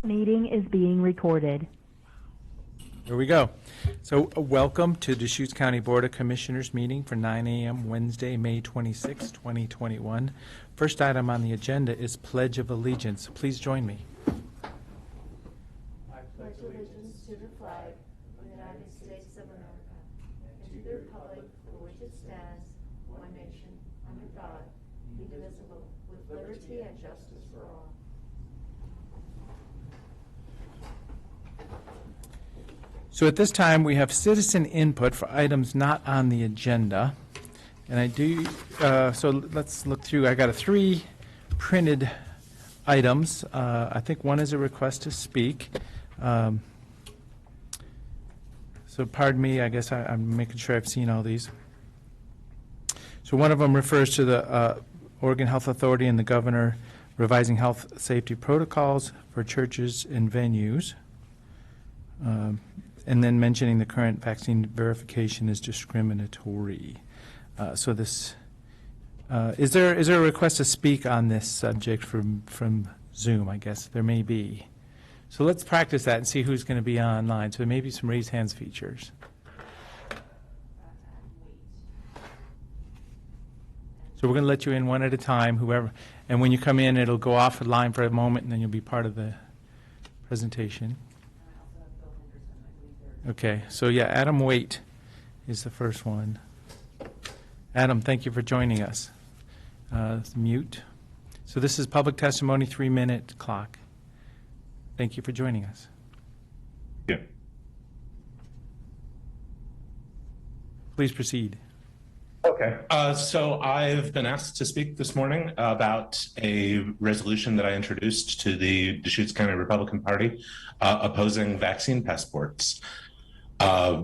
Meeting is being recorded. Here we go. So welcome to Deschutes County Board of Commissioners meeting for 9 a.m. Wednesday, May 26, 2021. First item on the agenda is Pledge of Allegiance. Please join me. I pledge allegiance to the flag of the United States of America and to the republic for which it stands, one nation, under God, indivisible, with liberty and justice for all. So at this time, we have citizen input for items not on the agenda. And I do, so let's look through. I got three printed items. I think one is a request to speak. So pardon me, I guess I'm making sure I've seen all these. So one of them refers to the Oregon Health Authority and the governor revising health safety protocols for churches and venues. And then mentioning the current vaccine verification is discriminatory. So this, is there a request to speak on this subject from Zoom? I guess there may be. So let's practice that and see who's going to be online. So there may be some raise hands features. So we're going to let you in one at a time, whoever. And when you come in, it'll go offline for a moment, and then you'll be part of the presentation. Okay, so yeah, Adam Waite is the first one. Adam, thank you for joining us. Mute. So this is public testimony, 3-minute clock. Thank you for joining us. Yeah. Please proceed. Okay. So I've been asked to speak this morning about a resolution that I introduced to the Deschutes County Republican Party opposing vaccine passports.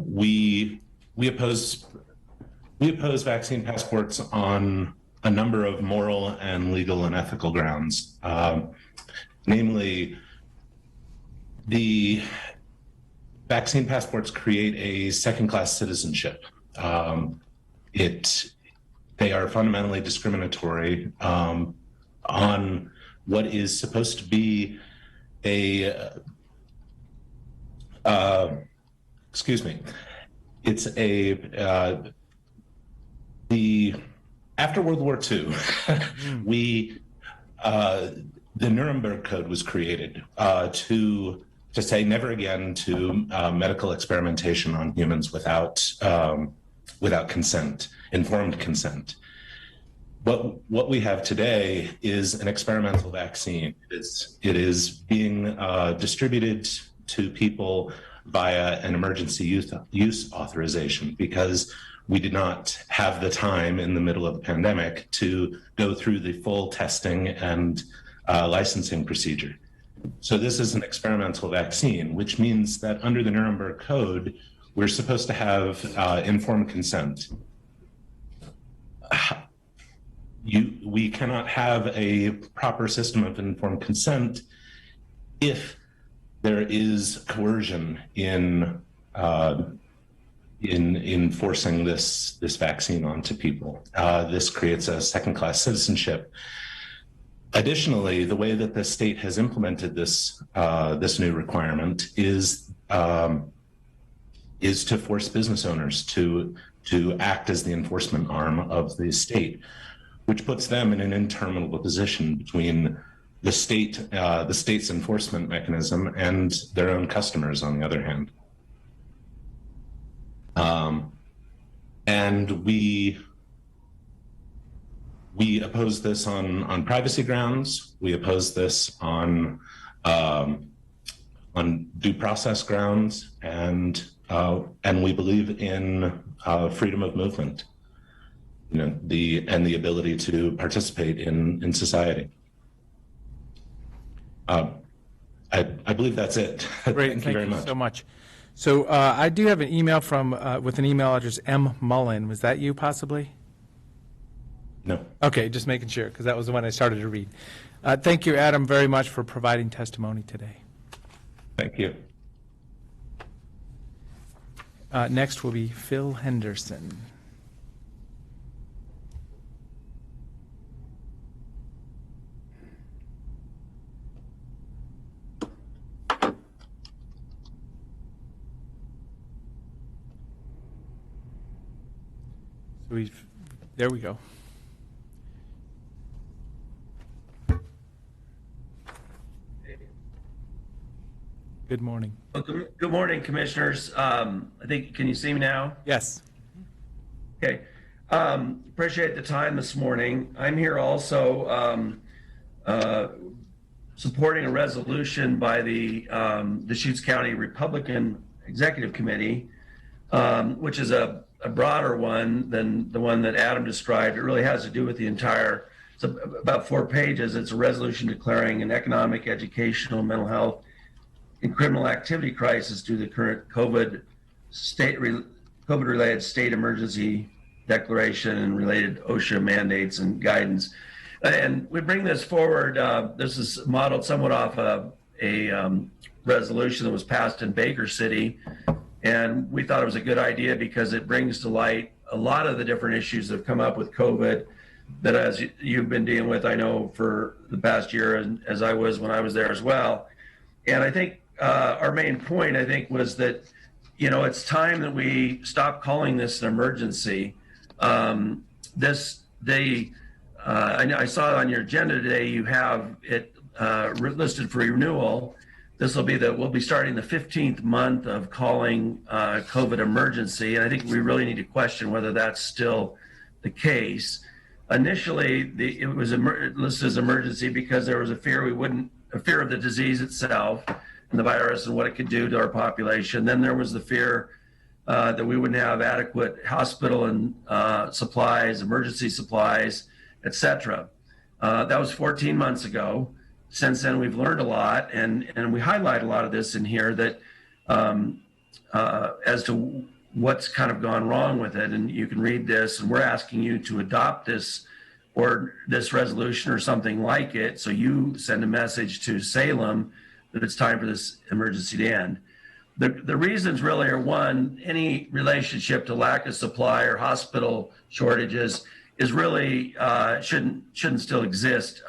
We oppose vaccine passports on a number of moral and legal and ethical grounds. Namely, the vaccine passports create a second-class citizenship. They are fundamentally discriminatory on what is supposed to be after World War II, the Nuremberg Code was created to say never again to medical experimentation on humans without consent, informed consent. What we have today is an experimental vaccine. It is being distributed to people via an emergency use authorization because we did not have the time in the middle of the pandemic to go through the full testing and licensing procedure. So this is an experimental vaccine, which means that under the Nuremberg Code, we're supposed to have informed consent. We cannot have a proper system of informed consent if there is coercion in forcing this vaccine onto people. This creates a second-class citizenship. Additionally, the way that the state has implemented this new requirement is to force business owners to act as the enforcement arm of the state, which puts them in an interminable position between the state's enforcement mechanism and their own customers, on the other hand. And we oppose this on privacy grounds. We oppose this on due process grounds, and we believe in freedom of movement, the ability to participate in society. I believe that's it. Great, Thank you very much. So much. So I do have an email from with an email address M Mullen. Was that you possibly? No. Okay, just making sure because that was the one I started to read. Thank you, Adam, very much for providing testimony today. Thank you. Next will be Phil Henderson. There we go. Good morning. Well, good morning, Commissioners. I think, can you see me now? Yes. Okay. Appreciate the time this morning. I'm here also supporting a resolution by the Deschutes County Republican Executive Committee, which is a broader one than the one that Adam described. It really has to do with the entire, it's about 4 pages. It's a resolution declaring an economic, educational, mental health, and criminal activity crisis due to the current COVID-related state emergency declaration and related OSHA mandates and guidance. And we bring this forward. This is modeled somewhat off a resolution that was passed in Baker City. And we thought it was a good idea because it brings to light a lot of the different issues that have come up with COVID that, as you've been dealing with, I know, for the past year, and as I was when I was there as well. And I think our main point, I think, was that, it's time that we stop calling this an emergency. I saw on your agenda today, you have it listed for renewal. We'll be starting the 15th month of calling COVID emergency. And I think we really need to question whether that's still the case. Initially, it was listed as emergency because there was a fear of the disease itself and the virus and what it could do to our population. Then there was the fear that we wouldn't have adequate hospital and supplies, emergency supplies, et cetera. That was 14 months ago. Since then, we've learned a lot, and we highlight a lot of this in here that as to what's kind of gone wrong with it. And you can read this, and we're asking you to adopt this or this resolution or something like it. So you send a message to Salem that it's time for this emergency to end. The reasons really are, one, any relationship to lack of supply or hospital shortages is really shouldn't still exist.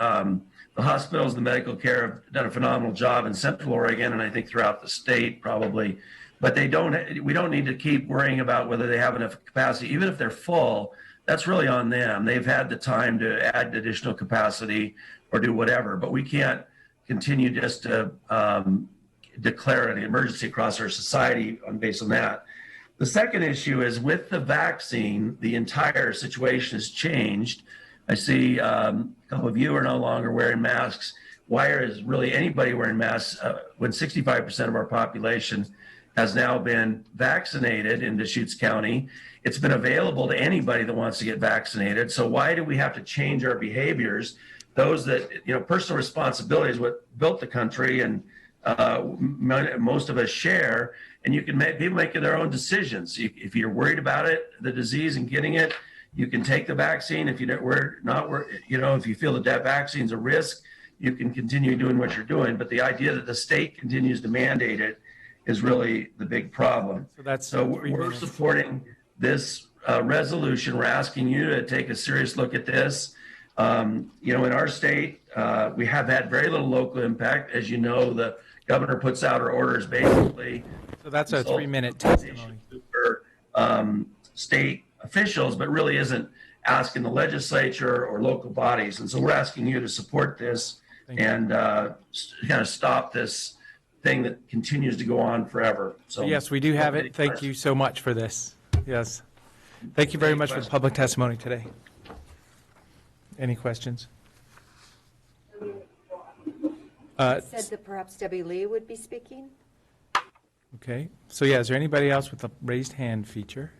The hospitals, the medical care have done a phenomenal job in Central Oregon, and I think throughout the state probably. But we don't need to keep worrying about whether they have enough capacity. Even if they're full, that's really on them. They've had the time to add additional capacity or do whatever. But we can't continue just to declare an emergency across our society based on that. The second issue is with the vaccine, the entire situation has changed. I see a couple of you are no longer wearing masks. Why is really anybody wearing masks when 65% of our population has now been vaccinated in Deschutes County? It's been available to anybody that wants to get vaccinated. So why do we have to change our behaviors? Those that, personal responsibility is what built the country, and most of us share. And you can people making their own decisions. If you're worried about it, the disease, and getting it, you can take the vaccine. If if you feel that vaccine's a risk, you can continue doing what you're doing. But the idea that the state continues to mandate it is really the big problem. So we're supporting this resolution. We're asking you to take a serious look at this. In our state, we have had very little local impact. As you know, the governor puts out her orders basically. So that's a 3-minute testimony. For state officials, but really isn't asking the legislature or local bodies. And so we're asking you to support this and kind of stop this thing that continues to go on forever. So yes, we do have it. Thank you so much for this. Yes. Thank you very much for the public testimony today. Any questions? Said that perhaps Debbie Lee would be speaking. Okay. So yeah, is there anybody else with a raised hand feature?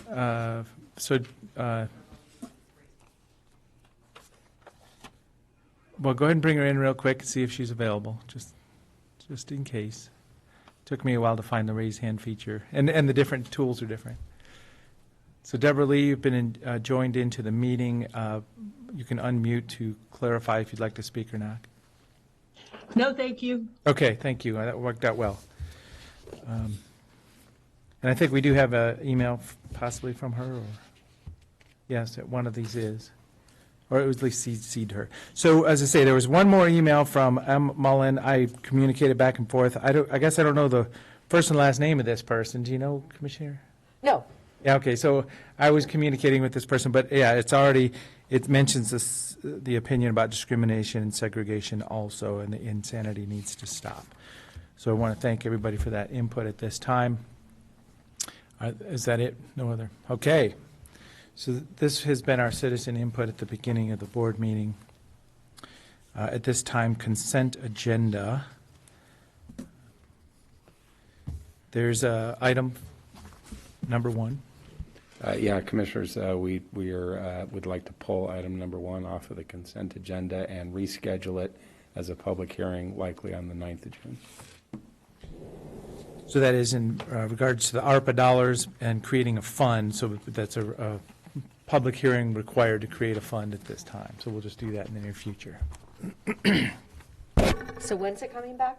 Well, go ahead and bring her in real quick and see if she's available, just in case. Took me a while to find the raise hand feature, and the different tools are different. So Deborah Lee, you've been joined into the meeting. You can unmute to clarify if you'd like to speak or not. No, thank you. Okay, thank you. That worked out well. And I think we do have an email possibly from her. Or, yes, one of these is. or at least CC'd her. So as I say, there was one more email from M. Mullen. I communicated back and forth. I guess I don't know the first and last name of this person. Do you know, Commissioner? No. Yeah, okay, so I was communicating with this person, but yeah, it mentions the opinion about discrimination and segregation also, and the insanity needs to stop. So I want to thank everybody for that input at this time. Is that it? No other? Okay. So this has been our citizen input at the beginning of the board meeting. At this time, consent agenda. There's item number 1. Yeah, Commissioners, we would like to pull item number 1 off of the consent agenda and reschedule it as a public hearing, likely on the 9th of June. So that is in regards to the ARPA dollars and creating a fund. So that's a public hearing required to create a fund at this time. So we'll just do that in the near future. So when's it coming back?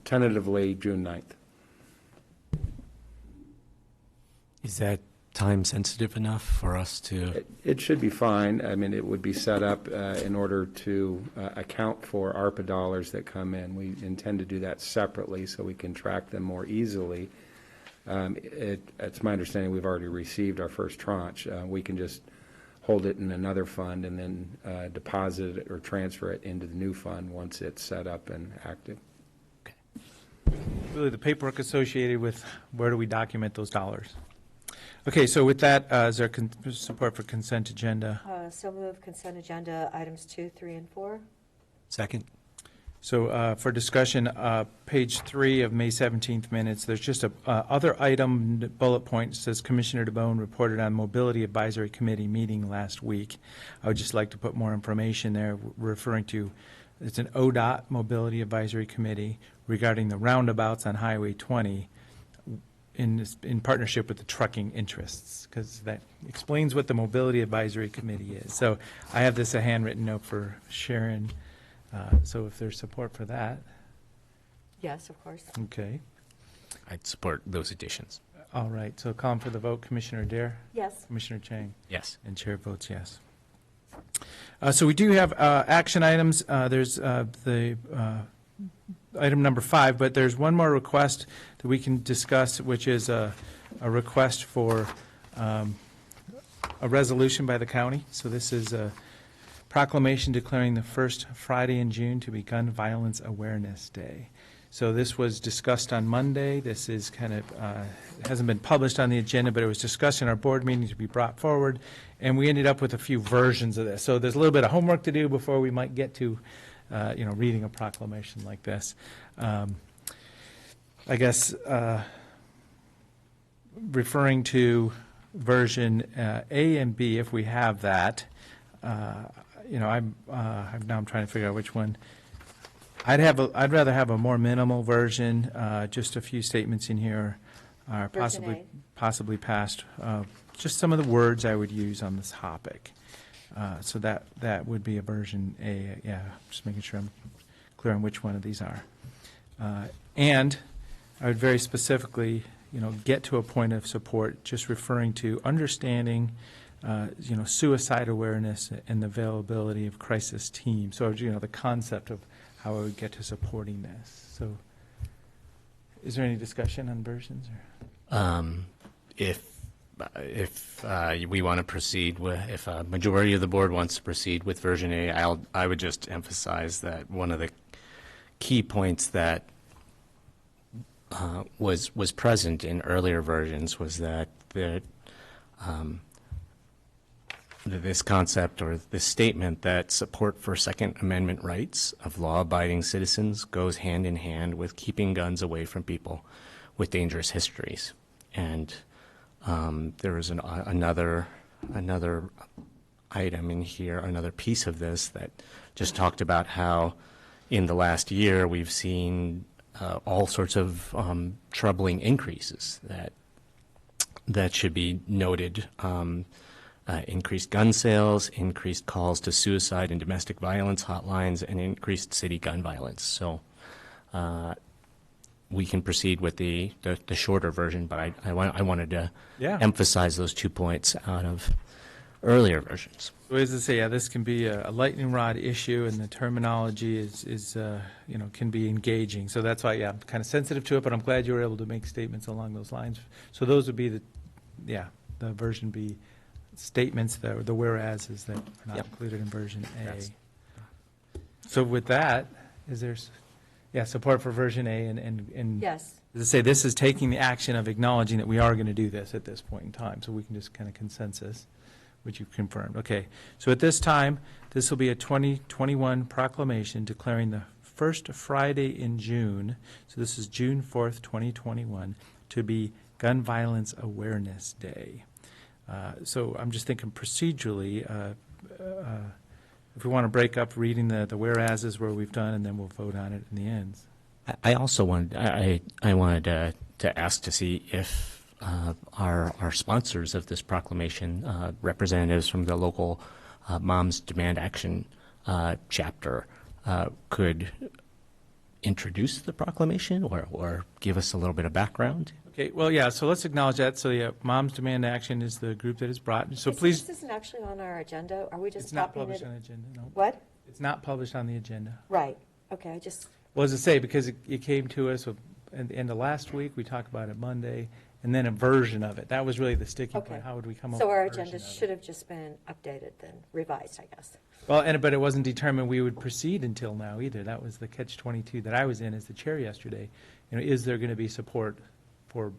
Tentatively June 9th. Is that time sensitive enough for us to? It should be fine. I mean, it would be set up in order to account for ARPA dollars that come in. We intend to do that separately so we can track them more easily. It's my understanding we've already received our first tranche. We can just hold it in another fund and then deposit it or transfer it into the new fund once it's set up and active. Really the paperwork associated with where do we document those dollars. Okay, so with that, is there support for consent agenda? So move consent agenda items 2, 3, and 4. Second. So for discussion, page 3 of May 17th minutes, there's just a other item bullet point says Commissioner DeBonne reported on Mobility Advisory Committee meeting last week. I would just like to put more information there referring to, it's an ODOT Mobility Advisory Committee regarding the roundabouts on Highway 20 in partnership with the trucking interests, because that explains what the Mobility Advisory Committee is. So I have this a handwritten note for Sharon. So if there's support for that. Yes, of course. Okay. I'd support those additions. All right. So calling for the vote, Commissioner Dare? Yes. Commissioner Chang? Yes. And Chair votes yes. So we do have action items. There's the item number 5, but there's one more request that we can discuss, which is a request for a resolution by the county. So this is a proclamation declaring the first Friday in June to be Gun Violence Awareness Day. So this was discussed on Monday. This is kind of, hasn't been published on the agenda, but it was discussed in our board meeting to be brought forward, and we ended up with a few versions of this. So there's a little bit of homework to do before we might get to reading a proclamation like this. I guess referring to version A and B, if we have that, now I'm trying to figure out which one. I'd rather have a more minimal version. Just a few statements in here are possibly passed. Just some of the words I would use on this topic. So that would be a version A. Yeah, just making sure I'm clear on which one of these are. And I would very specifically, get to a point of support, just referring to understanding, suicide awareness and the availability of crisis teams. So, the concept of how I would get to supporting this. So, is there any discussion on versions? If we want to proceed with, if a majority of the board wants to proceed with version A, I would just emphasize that one of the key points that was present in earlier versions was that this concept or this statement that support for Second Amendment rights of law-abiding citizens goes hand in hand with keeping guns away from people with dangerous histories. And there was another item in here, another piece of this that just talked about how in the last year we've seen all sorts of troubling increases that should be noted. Increased gun sales, increased calls to suicide and domestic violence hotlines, and increased city gun violence. So we can proceed with the shorter version, but I wanted to emphasize those 2 points out of earlier versions. So as I say, yeah, this can be a lightning rod issue, and the terminology is can be engaging. So that's why, yeah, I'm kind of sensitive to it, but I'm glad you were able to make statements along those lines. So those would be the version B statements, the whereases that are not included in version A. That's- So with that, is there, support for version A and Yes. as I say, this is taking the action of acknowledging that we are going to do this at this point in time, so we can just kind of consensus, which you've confirmed. Okay, so at this time, this will be a 2021 proclamation declaring the first Friday in June, so this is June 4th, 2021, to be Gun Violence Awareness Day. So I'm just thinking procedurally, if we want to break up reading the whereases where we've done, and then we'll vote on it in the end. I also wanted, I wanted to ask to see if our sponsors of this proclamation, representatives from the local Moms Demand Action chapter, could introduce the proclamation or give us a little bit of background. Okay, well, yeah, so let's acknowledge that. So, yeah, Moms Demand Action is the group that is brought. So please, This isn't actually on our agenda. Are we just it's not copying published it? on the agenda, no. What? It's not published on the agenda. Right. Okay, I just, Well, as I say, because it came to us at the end of last week, we talked about it Monday, and then a version of it. That was really the sticking okay. point. How would we come up So with our a version agenda of it? should have just been updated then, revised, I guess. Well, but it wasn't determined we would proceed until now either. That was the catch-22 that I was in as the chair yesterday. Is there going to be support for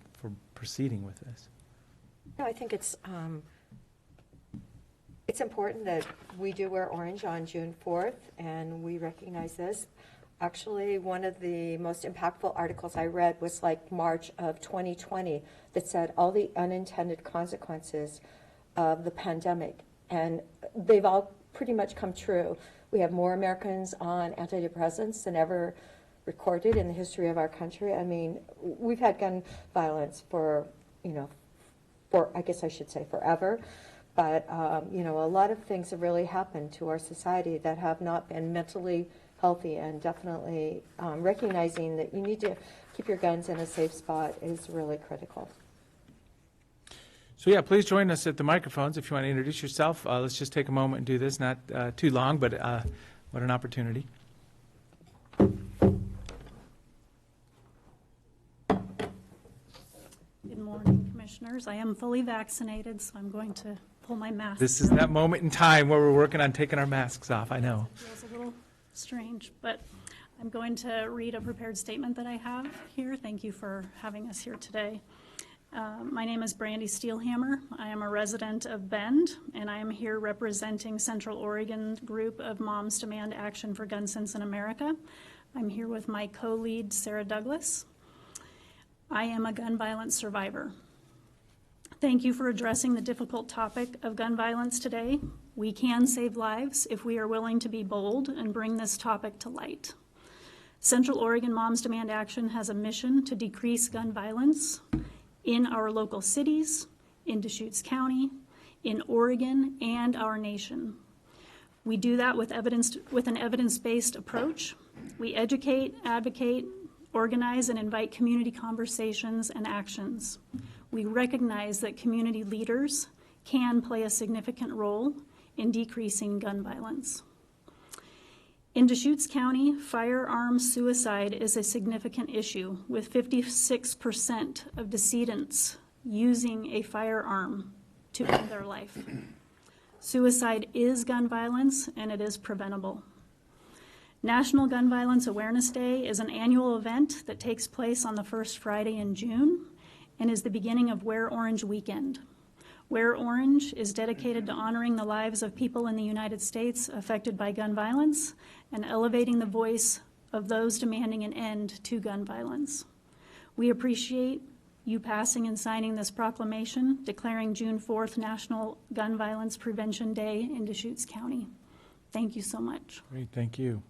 proceeding with this? No, I think it's important that we do wear orange on June 4th, and we recognize this. Actually, one of the most impactful articles I read was like March of 2020 that said all the unintended consequences of the pandemic, and they've all pretty much come true. We have more Americans on antidepressants than ever recorded in the history of our country. I mean, we've had gun violence for I guess I should say forever. But, a lot of things have really happened to our society that have not been mentally healthy, and definitely recognizing that you need to keep your guns in a safe spot is really critical. So yeah, please join us at the microphones if you want to introduce yourself. Let's just take a moment and do this, not too long, but what an opportunity. Good morning, Commissioners. I am fully vaccinated, so I'm going to pull my mask. This is that moment in time where we're working on taking our masks off, I know. It feels a little strange, but I'm going to read a prepared statement that I have here. Thank you for having us here today. My name is Brandy Steelhammer. I am a resident of Bend, and I am here representing Central Oregon group of Moms Demand Action for Gun Sense in America. I'm here with my co-lead, Sarah Douglas. I am a gun violence survivor. Thank you for addressing the difficult topic of gun violence today. We can save lives if we are willing to be bold and bring this topic to light. Central Oregon Moms Demand Action has a mission to decrease gun violence in our local cities, in Deschutes County, in Oregon, and our nation. We do that with an evidence-based approach. We educate, advocate, organize, and invite community conversations and actions. We recognize that community leaders can play a significant role in decreasing gun violence. In Deschutes County, firearm suicide is a significant issue, with 56% of decedents using a firearm to end their life. Suicide is gun violence, and it is preventable. National Gun Violence Awareness Day is an annual event that takes place on the first Friday in June and is the beginning of Wear Orange Weekend. Wear Orange is dedicated to honoring the lives of people in the United States affected by gun violence and elevating the voice of those demanding an end to gun violence. We appreciate you passing and signing this proclamation declaring June 4th National Gun Violence Prevention Day in Deschutes County. Thank you so much. Great, thank you.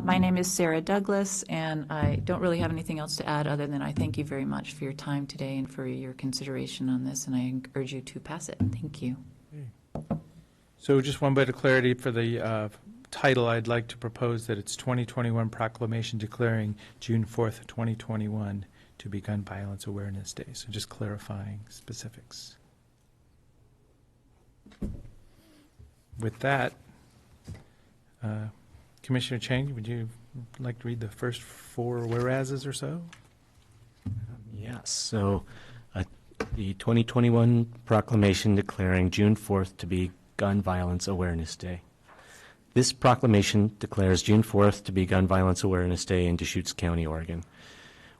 My name is Sarah Douglas, and I don't really have anything else to add other than I thank you very much for your time today and for your consideration on this, and I urge you to pass it. Thank you. So just one bit of clarity for the title, I'd like to propose that it's 2021 Proclamation declaring June 4th, 2021 to be Gun Violence Awareness Day. So just clarifying specifics. With that, Commissioner Chang, would you like to read the first 4 whereases or so? Yes, so the 2021 proclamation declaring June 4th to be Gun Violence Awareness Day. This proclamation declares June 4th to be Gun Violence Awareness Day in Deschutes County, Oregon.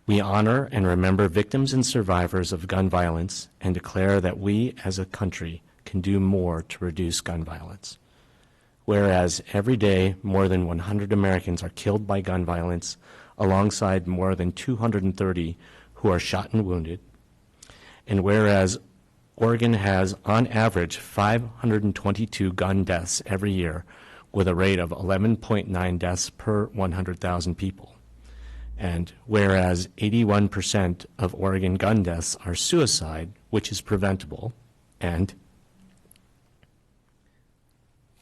We honor and remember victims and survivors of gun violence and declare that we as a country can do more to reduce gun violence. Whereas every day more than 100 Americans are killed by gun violence, alongside more than 230 who are shot and wounded. And whereas Oregon has on average 522 gun deaths every year, with a rate of 11.9 deaths per 100,000 people. And whereas 81% of Oregon gun deaths are suicide, which is preventable, and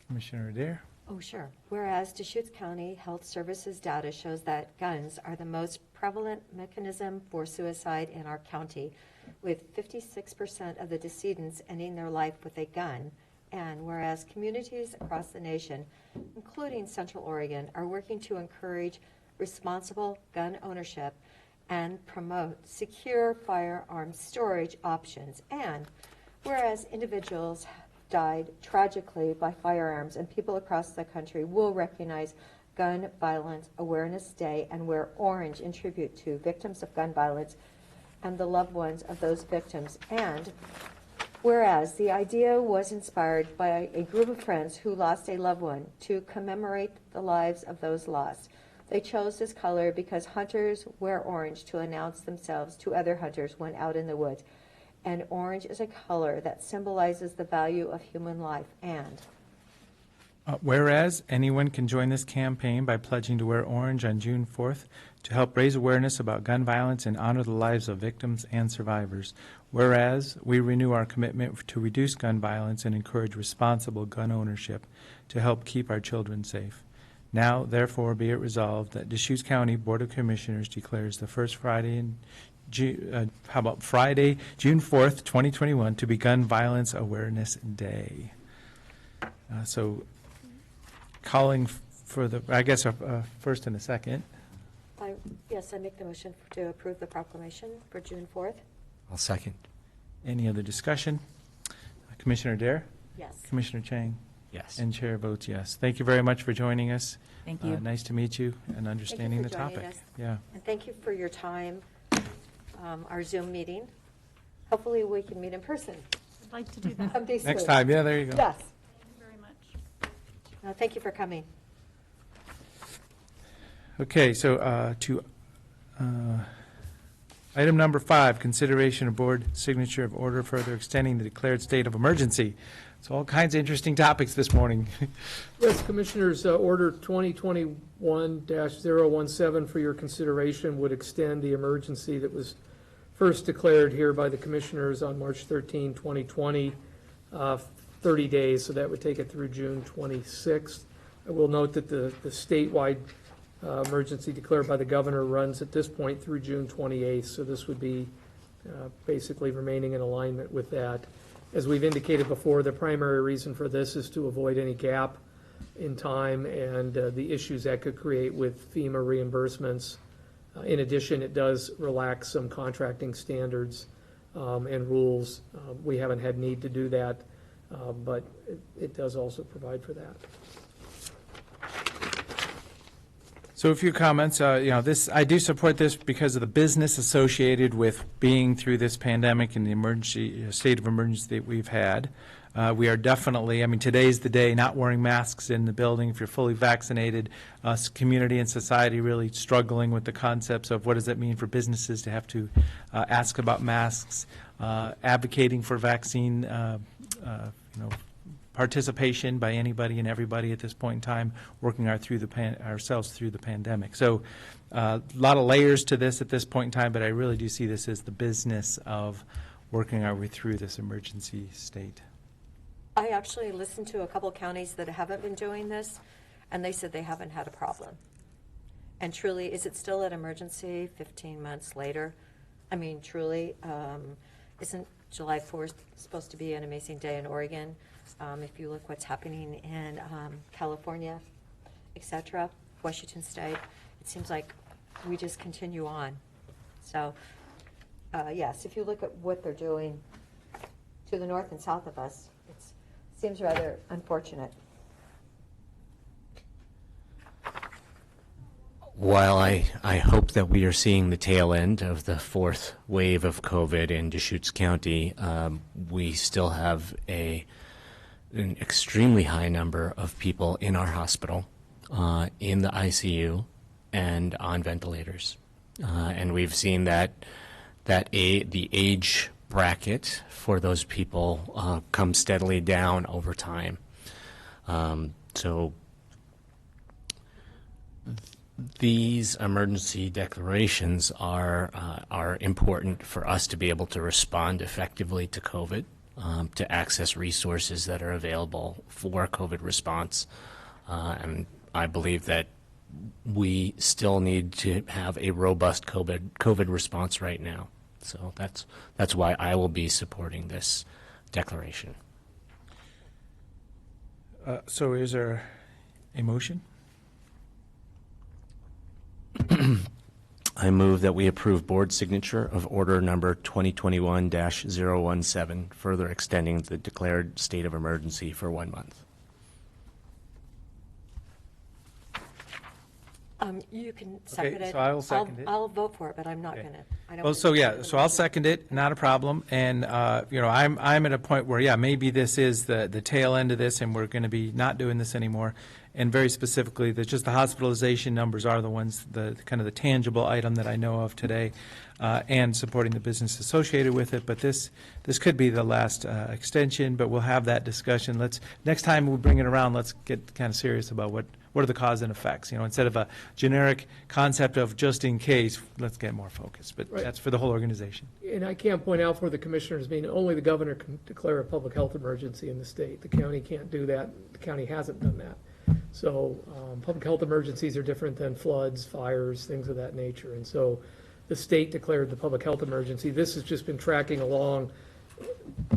Commissioner Adair? Oh, sure. Whereas Deschutes County Health Services data shows that guns are the most prevalent mechanism for suicide in our county, with 56% of the decedents ending their life with a gun. And whereas communities across the nation, including Central Oregon, are working to encourage responsible gun ownership and promote secure firearm storage options. And whereas individuals died tragically by firearms, and people across the country will recognize Gun Violence Awareness Day and wear orange in tribute to victims of gun violence and the loved ones of those victims. And whereas the idea was inspired by a group of friends who lost a loved one to commemorate the lives of those lost. They chose this color because hunters wear orange to announce themselves to other hunters when out in the woods. And orange is a color that symbolizes the value of human life. And Whereas anyone can join this campaign by pledging to wear orange on June 4th to help raise awareness about gun violence and honor the lives of victims and survivors. Whereas we renew our commitment to reduce gun violence and encourage responsible gun ownership to help keep our children safe. Now, therefore, be it resolved that Deschutes County Board of Commissioners declares the first Friday in Friday, June 4th, 2021, to be Gun Violence Awareness Day. So calling for the, I guess, first and a second. Yes, I make the motion to approve the proclamation for June 4th. I'll second. Any other discussion? Commissioner Dare? Yes. Commissioner Chang? Yes. And Chair votes yes. Thank you very much for joining us. Thank you. Nice to meet you and understanding the Thank you for topic. joining us. Yeah. And thank you for your time, our Zoom meeting. Hopefully we can meet in person. I'd like to do that. someday Next soon. time, yeah, there you go. Yes. Thank you very much. No, thank you for coming. Okay, so to item number 5, consideration of board signature of order further extending the declared state of emergency. So all kinds of interesting topics this morning. Yes, Commissioners, Order 2021-017 for your consideration would extend the emergency that was first declared here by the Commissioners on March 13, 2020, 30 days, so that would take it through June 26th. I will note that the statewide emergency declared by the governor runs at this point through June 28th, so this would be basically remaining in alignment with that. As we've indicated before, the primary reason for this is to avoid any gap in time and the issues that could create with FEMA reimbursements. In addition, it does relax some contracting standards and rules. We haven't had need to do that, but it does also provide for that. So a few comments. This, I do support this because of the business associated with being through this pandemic and the emergency state of emergency that we've had. We are definitely, today's the day, not wearing masks in the building if you're fully vaccinated. Us, community and society, really struggling with the concepts of what does it mean for businesses to have to ask about masks, advocating for vaccine, participation by anybody and everybody at this point in time, working ourselves through the pandemic. So a lot of layers to this at this point in time, but I really do see this as the business of working our way through this emergency state. I actually listened to a couple counties that haven't been doing this, and they said they haven't had a problem. And truly, is it still an emergency 15 months later? Truly, isn't July 4th supposed to be an amazing day in Oregon? If you look what's happening in California, et cetera, Washington State, it seems like we just continue on. So, yes, if you look at what they're doing to the north and south of us, it seems rather unfortunate. While I hope that we are seeing the tail end of the fourth wave of COVID in Deschutes County, we still have an extremely high number of people in our hospital, in the ICU, and on ventilators. And we've seen that the age bracket for those people come steadily down over time. So these emergency declarations are important for us to be able to respond effectively to COVID, to access resources that are available for COVID response. And I believe that we still need to have a robust COVID response right now. So that's why I will be supporting this declaration. So is there a motion? I move that we approve board signature of order number 2021-017, further extending the declared state of emergency for 1 month. You can second Okay, it. so I will second it. I'll vote for it, but I'm not Okay. going to. Well, so yeah, so I'll second it, not a problem. And, I'm at a point where, yeah, maybe this is the tail end of this and we're going to be not doing this anymore. And very specifically, just the hospitalization numbers are the ones, the kind of the tangible item that I know of today, and supporting the business associated with it. But this could be the last extension, but we'll have that discussion. Next time we bring it around, let's get kind of serious about what are the cause and effects. Instead of a generic concept of just in case, let's get more focused. But Right. that's for the whole organization. And I can't point out for the commissioners, only the governor can declare a public health emergency in the state. The county can't do that. The county hasn't done that. So public health emergencies are different than floods, fires, things of that nature. And so the state declared the public health emergency. This has just been tracking along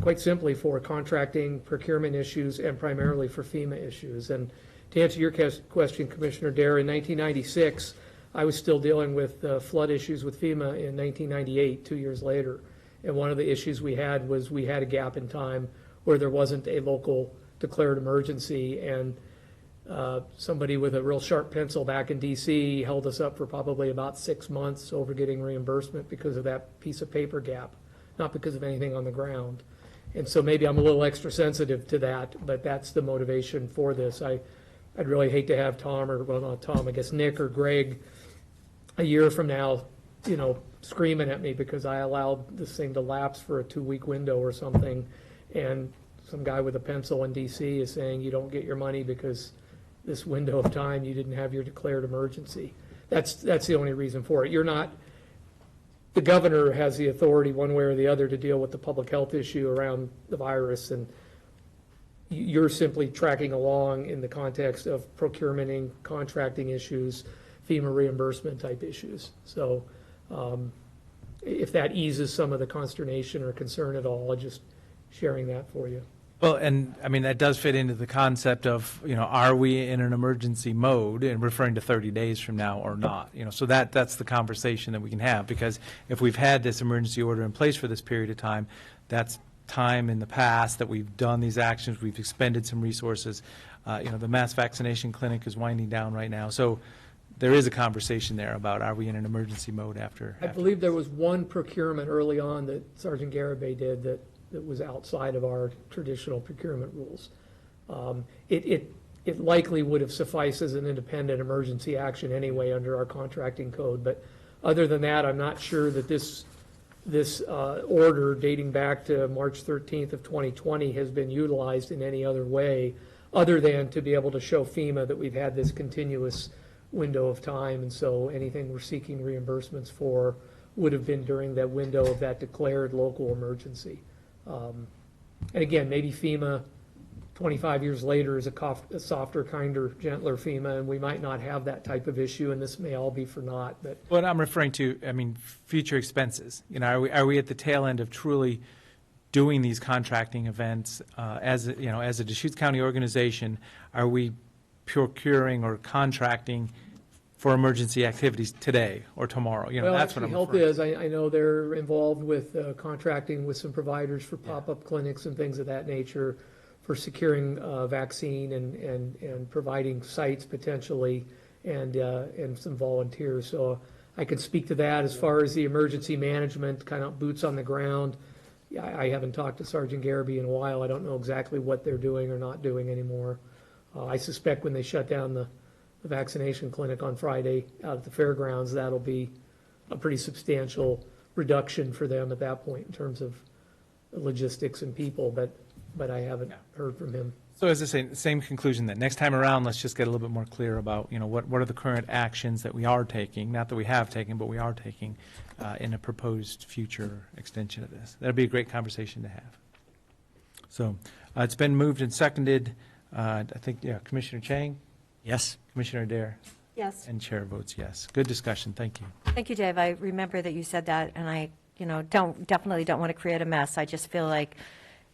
quite simply for contracting, procurement issues, and primarily for FEMA issues. And to answer your question, Commissioner Dare, in 1996, I was still dealing with flood issues with FEMA in 1998, 2 years later. And one of the issues we had was we had a gap in time where there wasn't a local declared emergency, and somebody with a real sharp pencil back in DC held us up for probably about 6 months over getting reimbursement because of that piece of paper gap, not because of anything on the ground. And so maybe I'm a little extra sensitive to that, but that's the motivation for this. I'd really hate to have Tom, or well, not Tom, I guess Nick or Greg, a year from now, screaming at me because I allowed this thing to lapse for a 2-week window or something, and some guy with a pencil in DC is saying you don't get your money because this window of time you didn't have your declared emergency. That's the only reason for it. The governor has the authority one way or the other to deal with the public health issue around the virus, and you're simply tracking along in the context of procurementing, contracting issues, FEMA reimbursement type issues. So if that eases some of the consternation or concern at all, just sharing that for you. Well, and I mean, that does fit into the concept of, are we in an emergency mode and referring to 30 days from now or not? So that's the conversation that we can have, because if we've had this emergency order in place for this period of time, that's time in the past that we've done these actions, we've expended some resources. The mass vaccination clinic is winding down right now. So there is a conversation there about, are we in an emergency mode after? I believe there was one procurement early on that Sergeant Garibay did that was outside of our traditional procurement rules. It likely would have sufficed as an independent emergency action anyway under our contracting code. But other than that, I'm not sure that this order dating back to March 13th of 2020 has been utilized in any other way other than to be able to show FEMA that we've had this continuous window of time. And so anything we're seeking reimbursements for would have been during that window of that declared local emergency. And again, maybe FEMA 25 years later is a softer, kinder, gentler FEMA, and we might not have that type of issue, and this may all be for naught. But what I'm referring to, future expenses. Are we at the tail end of truly doing these contracting events, as a Deschutes County organization, are we procuring or contracting for emergency activities today or tomorrow? Well, that's what actually, I'm Health referring is, I know they're involved with contracting with some providers for pop-up clinics and things of that nature, for securing vaccine and providing sites potentially, and some volunteers. So I can speak to that. As far as the emergency management, kind of boots on the ground, I haven't talked to Sergeant Garrity in a while. I don't know exactly what they're doing or not doing anymore. I suspect when they shut down the vaccination clinic on Friday out at the fairgrounds, that'll be a pretty substantial reduction for them at that point in terms of logistics and people, but I haven't heard from him. So as I say, same conclusion that next time around, let's just get a little bit more clear about, what are the current actions that we are taking, not that we have taken, but we are taking in a proposed future extension of this. That'd be a great conversation to have. So it's been moved and seconded. I think, Commissioner Chang? Yes. Commissioner Adair? Yes. And chair votes yes. Good discussion. Thank you. Thank you, Dave. I remember that you said that, and I, definitely don't want to create a mess. I just feel like,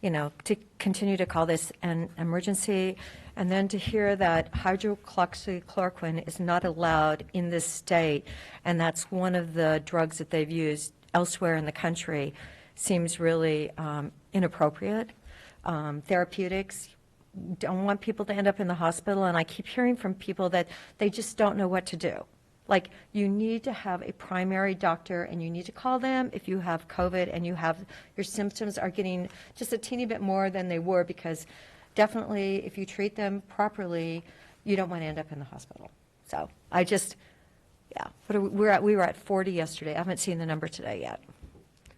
to continue to call this an emergency, and then to hear that hydroxychloroquine is not allowed in this state, and that's one of the drugs that they've used elsewhere in the country, seems really inappropriate. Therapeutics, don't want people to end up in the hospital, and I keep hearing from people that they just don't know what to do. Like, you need to have a primary doctor, and you need to call them if you have COVID and your symptoms are getting just a teeny bit more than they were, because definitely if you treat them properly, you don't want to end up in the hospital. So I just, we were at 40 yesterday. I haven't seen the number today yet.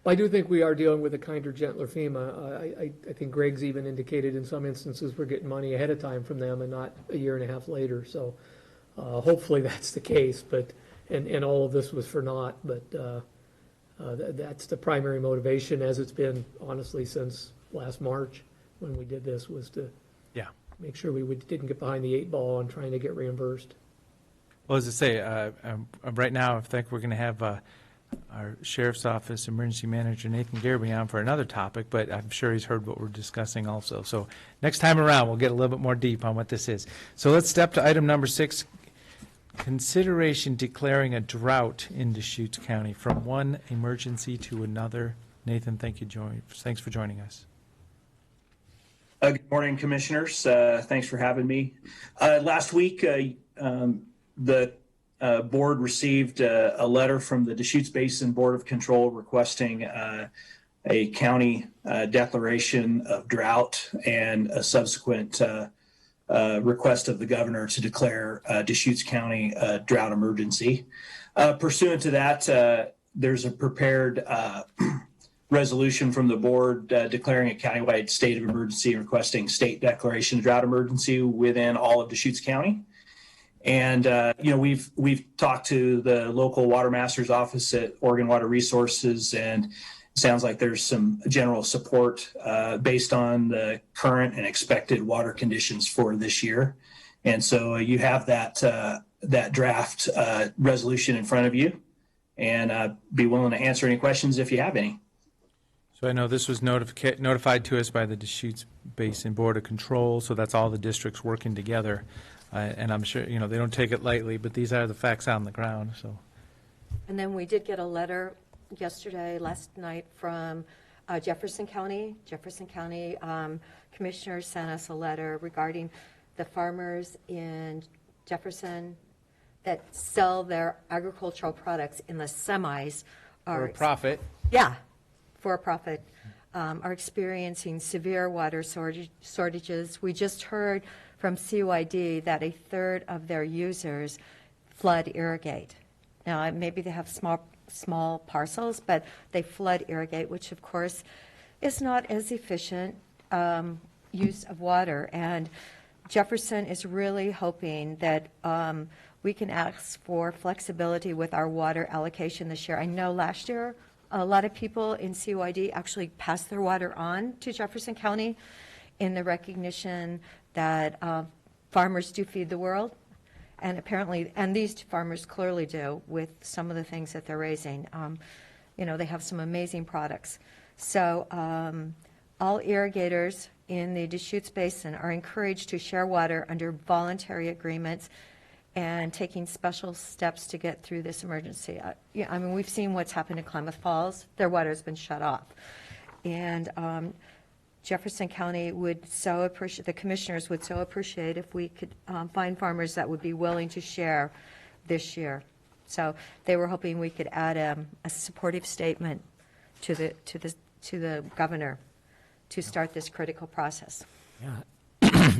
Well, I do think we are dealing with a kinder, gentler FEMA. I think Greg's even indicated in some instances we're getting money ahead of time from them and not a year and a half later. So hopefully that's the case. But and all of this was for naught. But that's the primary motivation, as it's been honestly since last March when we did this, was to make sure we didn't get behind the 8 ball on trying to get reimbursed. Well, as I say, right now I think we're going to have our Sheriff's Office Emergency Manager Nathan Garrity on for another topic, but I'm sure he's heard what we're discussing also. So next time around, we'll get a little bit more deep on what this is. So let's step to item number 6, consideration declaring a drought in Deschutes County from one emergency to another. Nathan, thanks for joining us. Good morning, Commissioners. Thanks for having me. Last week, the board received a letter from the Deschutes Basin Board of Control requesting a county declaration of drought and a subsequent request of the governor to declare Deschutes County a drought emergency. Pursuant to that, there's a prepared resolution from the board declaring a countywide state of emergency and requesting state declaration of drought emergency within all of Deschutes County. And, we've talked to the local water master's office at Oregon Water Resources, and it sounds like there's some general support based on the current and expected water conditions for this year. And so you have that draft resolution in front of you, and be willing to answer any questions if you have any. So I know this was notified to us by the Deschutes Basin Board of Control, so that's all the districts working together. And I'm sure, they don't take it lightly, but these are the facts on the ground, so. And then we did get a letter last night from Jefferson County. Jefferson County commissioners sent us a letter regarding the farmers in Jefferson that sell their agricultural products in the semis. For a profit. Yeah, for a profit. Are experiencing severe water shortages. We just heard from CYD that a third of their users flood irrigate. Now, maybe they have small parcels, but they flood irrigate, which of course is not as efficient use of water. And Jefferson is really hoping that we can ask for flexibility with our water allocation this year. I know last year a lot of people in CYD actually passed their water on to Jefferson County in the recognition that farmers do feed the world. And apparently, and these farmers clearly do with some of the things that they're raising. They have some amazing products. So all irrigators in the Deschutes Basin are encouraged to share water under voluntary agreements and taking special steps to get through this emergency. Yeah, I mean, we've seen what's happened in Klamath Falls. Their water has been shut off. And Jefferson County would so appreciate, the commissioners would so appreciate if we could find farmers that would be willing to share this year. So they were hoping we could add a supportive statement to the governor to start this critical process. Yeah.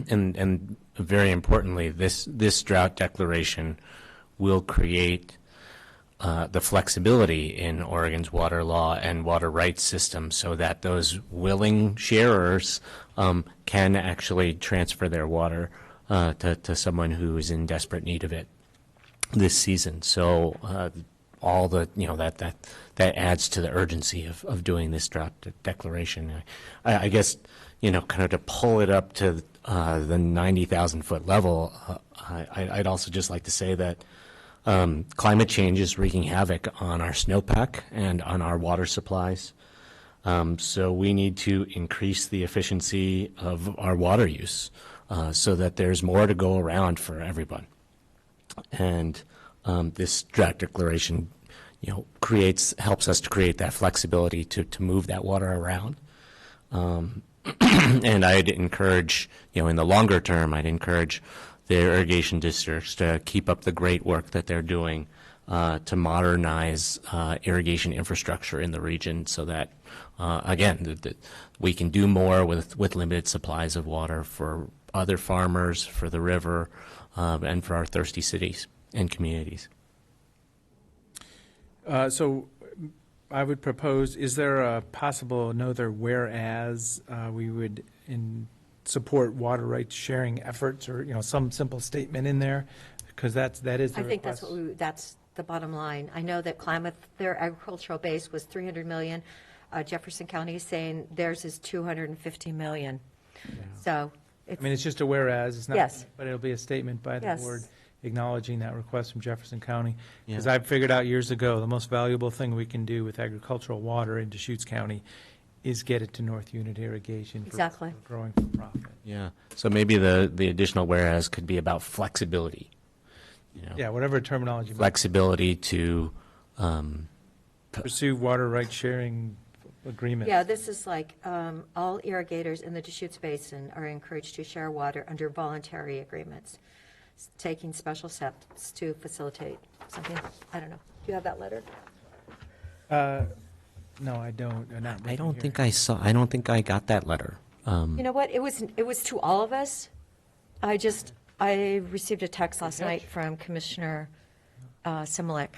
And very importantly, this drought declaration will create the flexibility in Oregon's water law and water rights system so that those willing sharers can actually transfer their water to someone who is in desperate need of it this season. So all the, that adds to the urgency of doing this drought declaration. I guess, kind of to pull it up to the 90,000 foot level, I'd also just like to say that climate change is wreaking havoc on our snowpack and on our water supplies. So we need to increase the efficiency of our water use so that there's more to go around for everyone. And this drought declaration, helps us to create that flexibility to move that water around. And I'd encourage, in the longer term, I'd encourage the irrigation districts to keep up the great work that they're doing to modernize irrigation infrastructure in the region so that, again, we can do more with limited supplies of water for other farmers, for the river, and for our thirsty cities and communities. So I would propose, is there a possible another whereas we would support water rights sharing efforts, or some simple statement in there, because that is the I think request. that's the bottom line. I know that Klamath, their agricultural base was 300 million. Jefferson County is saying theirs is 250 million. Yeah. So it's just a whereas. It's not, yes, but it'll be a statement by the yes. board acknowledging that request from Jefferson County. Yeah. Because I figured out years ago, the most valuable thing we can do with agricultural water in Deschutes County is get it to North Unit Irrigation exactly. for growing for profit. Yeah. So maybe the additional whereas could be about flexibility. Yeah, whatever terminology. Flexibility to pursue water rights sharing agreements. Yeah, this is like all irrigators in the Deschutes Basin are encouraged to share water under voluntary agreements, taking special steps to facilitate something. I don't know. Do you have that letter? No, I don't. I don't think I saw. I don't think I got that letter. You know what? It was to all of us. I received a text last night from Commissioner Similek.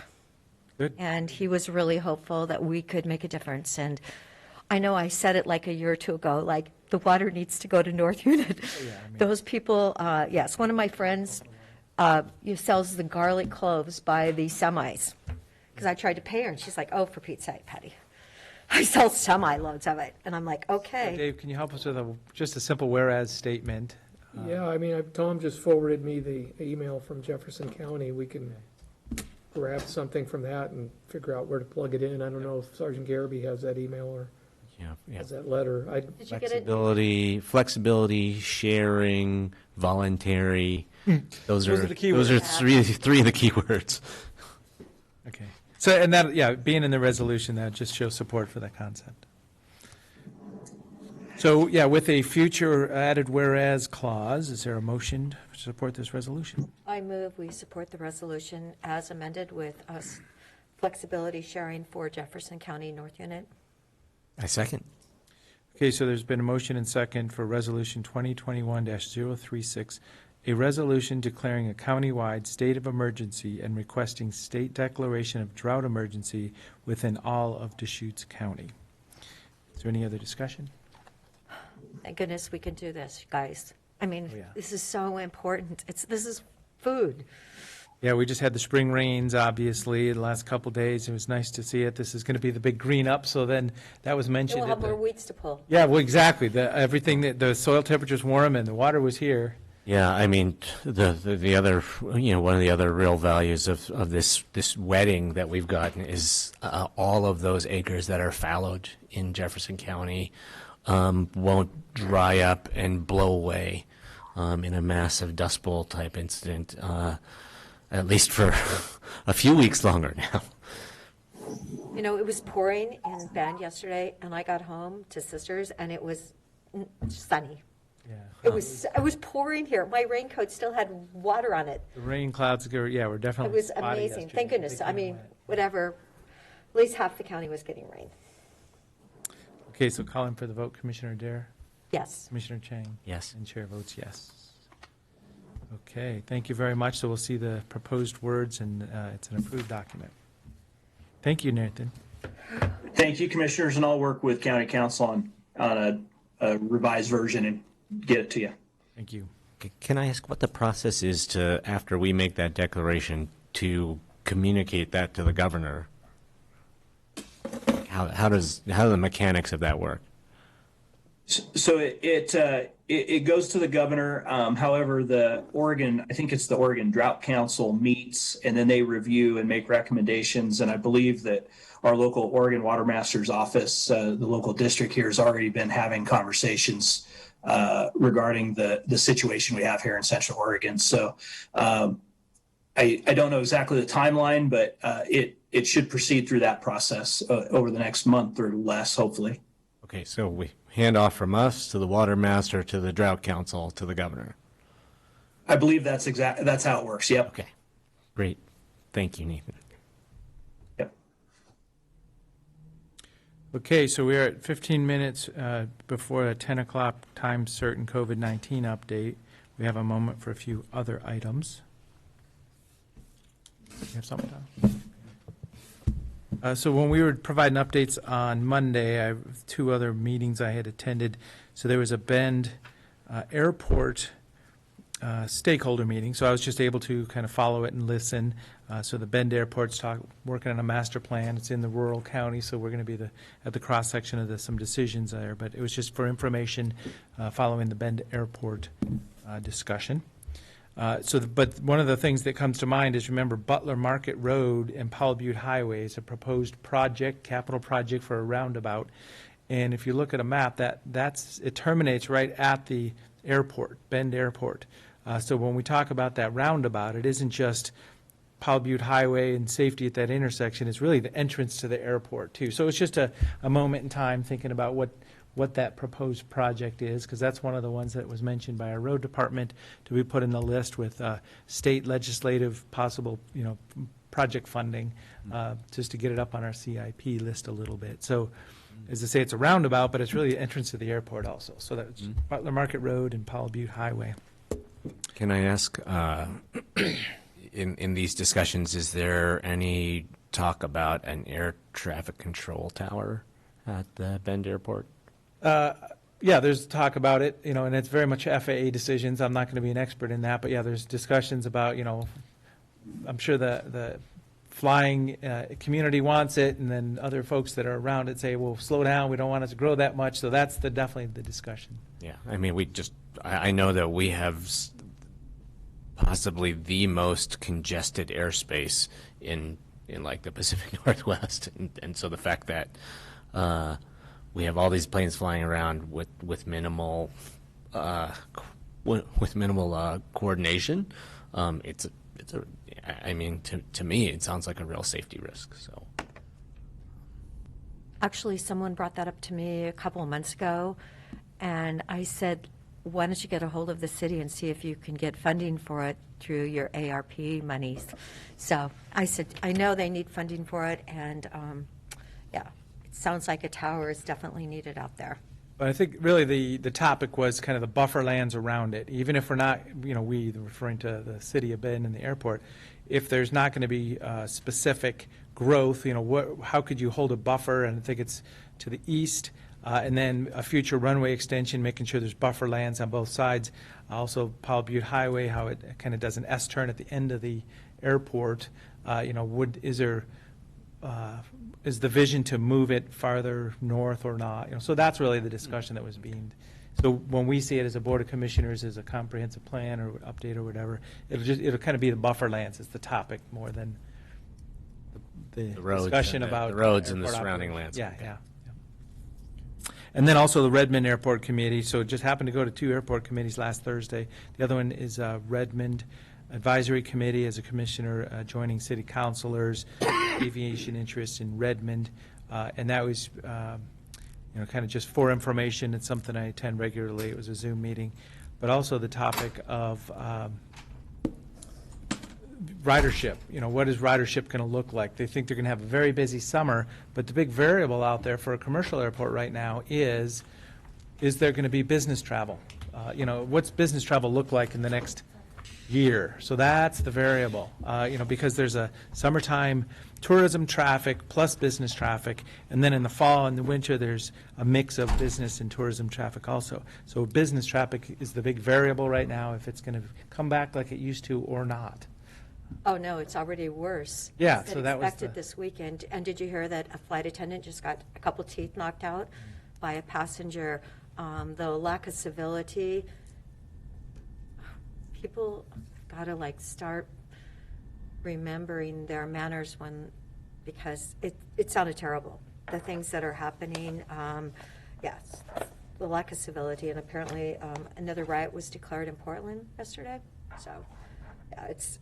Good. And he was really hopeful that we could make a difference. And I know I said it like a year or two ago, like the water needs to go to North Unit. Those people, yes, one of my friends sells the garlic cloves by the semis. Because I tried to pay her, and she's like, oh, for Pete's sake, Patty. I sell semi-loads of it. And I'm like, okay. So Dave, can you help us with just a simple whereas statement? Yeah, Tom just forwarded me the email from Jefferson County. We can grab something from that and figure out where to plug it in. I don't know if Sergeant Garrity has that email or has that letter. Did you get it? Flexibility, sharing, voluntary. Those are the key words. Those are three of the key words. Okay. So, and that, being in the resolution, that just shows support for that concept. So, with a future added whereas clause, is there a motion to support this resolution? I move we support the resolution as amended with us flexibility sharing for Jefferson County North Unit. I second. Okay, so there's been a motion and second for Resolution 2021-036, a resolution declaring a countywide state of emergency and requesting state declaration of drought emergency within all of Deschutes County. Is there any other discussion? Thank goodness we can do this, guys. yeah. This is so important. This is food. Yeah, we just had the spring rains, obviously, the last couple days. It was nice to see it. This is going to be the big green up, so then that was mentioned. We'll have more weeds to pull. Yeah, well, exactly. The soil temperature's warm and the water was here. Yeah, the other, one of the other real values of this wetting that we've gotten is all of those acres that are fallowed in Jefferson County won't dry up and blow away in a massive Dust Bowl type incident, at least for a few weeks longer now. You know, it was pouring in Bend yesterday, and I got home to Sisters, and it was sunny. Yeah. It was pouring here. My raincoat still had water on it. The rain clouds, were It definitely was spotty amazing. yesterday. Thank goodness. They I came mean, wet. whatever. At least half the county was getting rain. Okay, so calling for the vote, Commissioner Dare? Yes. Commissioner Chang? Yes. And chair votes yes. Okay, thank you very much. So we'll see the proposed words, and it's an approved document. Thank you, Nathan. Thank you, commissioners, and I'll work with county council on a revised version and get it to you. Thank you. Can I ask what the process is to, after we make that declaration, to communicate that to the governor? How do the mechanics of that work? So it goes to the governor. However, I think it's the Oregon Drought Council meets, and then they review and make recommendations. And I believe that our local Oregon Water Master's office, the local district here, has already been having conversations regarding the situation we have here in Central Oregon. So I don't know exactly the timeline, but it should proceed through that process over the next month or less, hopefully. Okay, so we hand off from us to the Water Master to the Drought Council to the governor. I believe that's how it works. Yep. Okay, great. Thank you, Nathan. Yep. Okay, so we're at 15 minutes before a 10 o'clock time certain COVID-19 update. We have a moment for a few other items. You have something, Tom? So when we were providing updates on Monday, I have two other meetings I had attended. So there was a Bend Airport stakeholder meeting, so I was just able to kind of follow it and listen. So the Bend Airport's working on a master plan. It's in the rural county, so we're going to be at the cross section of some decisions there. But it was just for information following the Bend Airport discussion. But one of the things that comes to mind is, remember, Butler Market Road and Powell Butte Highway is a proposed capital project for a roundabout. And if you look at a map, it terminates right at the airport, Bend Airport. So when we talk about that roundabout, it isn't just Powell Butte Highway and safety at that intersection. It's really the entrance to the airport, too. So it's just a moment in time thinking about what that proposed project is, because that's one of the ones that was mentioned by our road department to be put in the list with state legislative possible, project funding, just to get it up on our CIP list a little bit. So, as I say, it's a roundabout, but it's really the entrance to the airport also. So that's Butler Market Road and Powell Butte Highway. Can I ask, in these discussions, is there any talk about an air traffic control tower at the Bend Airport? Yeah, there's talk about it, and it's very much FAA decisions. I'm not going to be an expert in that, but yeah, there's discussions about, I'm sure the flying community wants it, and then other folks that are around it say, well, slow down, we don't want it to grow that much. So that's definitely the discussion. Yeah, I mean, I know that we have possibly the most congested airspace in like the Pacific Northwest, and so the fact that we have all these planes flying around with minimal coordination. I mean, to me, it sounds like a real safety risk. So, Actually, someone brought that up to me a couple of months ago, and I said, why don't you get a hold of the city and see if you can get funding for it through your ARP monies? So I said, I know they need funding for it, and yeah. Sounds like a tower is definitely needed out there. But I think really the topic was kind of the buffer lands around it. Even if we're not, we referring to the city of Bend and the airport, if there's not going to be specific growth, how could you hold a buffer? And I think it's to the east, and then a future runway extension, making sure there's buffer lands on both sides. Also, Powell Butte Highway, how it kind of does an S-turn at the end of the airport. Is the vision to move it farther north or not? So that's really the discussion that was being. So when we see it as a Board of Commissioners, as a comprehensive plan or update or whatever, it'll kind of be the buffer lands as the topic more than the roads discussion about the roads and the airport surrounding operations. lands. Yeah. And then also the Redmond Airport Committee, so just happened to go to 2 airport committees last Thursday. The other one is Redmond Advisory Committee as a commissioner joining city councilors, aviation interests in Redmond. And that was, kind of just for information. It's something I attend regularly. It was a Zoom meeting. But also the topic of ridership. What is ridership going to look like? They think they're going to have a very busy summer, but the big variable out there for a commercial airport right now is there going to be business travel? What's business travel look like in the next year? So that's the variable, because there's a summertime tourism traffic plus business traffic, and then in the fall and the winter there's a mix of business and tourism traffic also. So business traffic is the big variable right now, if it's going to come back like it used to or not. Oh, no, it's already worse. Yeah, than so that was expected this weekend. And did you hear that a flight attendant just got a couple teeth knocked out by a passenger? The lack of civility, people got to start remembering their manners because it sounded terrible. The things that are happening, yes, the lack of civility, and apparently another riot was declared in Portland yesterday. So, yeah, it's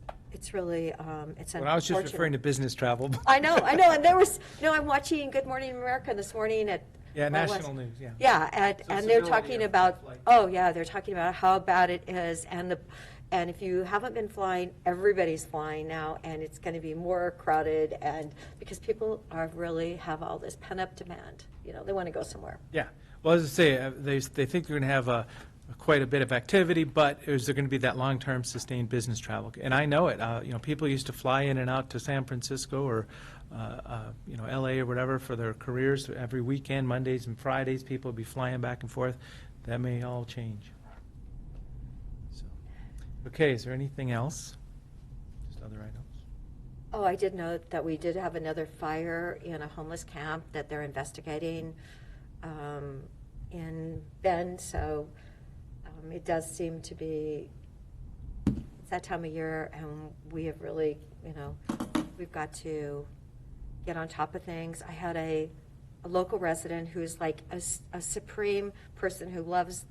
really it's unfortunate. Well, I was just referring to business travel. I know, and there was I'm watching Good Morning America this morning at national news. Yeah, and they're talking about they're talking about how bad it is, and if you haven't been flying, everybody's flying now, and it's going to be more crowded, and because people really have all this pent up demand, they want to go somewhere. Yeah, well, as I say, they think they're going to have quite a bit of activity, but is there going to be that long-term sustained business travel? And I know it. People used to fly in and out to San Francisco or LA or whatever for their careers every weekend, Mondays and Fridays. People would be flying back and forth. That may all change. So, okay, is there anything else? Just other items? Oh, I did note that we did have another fire in a homeless camp that they're investigating in Bend. So it does seem to be it's that time of year, and we have really, we've got to get on top of things. I had a local resident who's like a supreme person who loves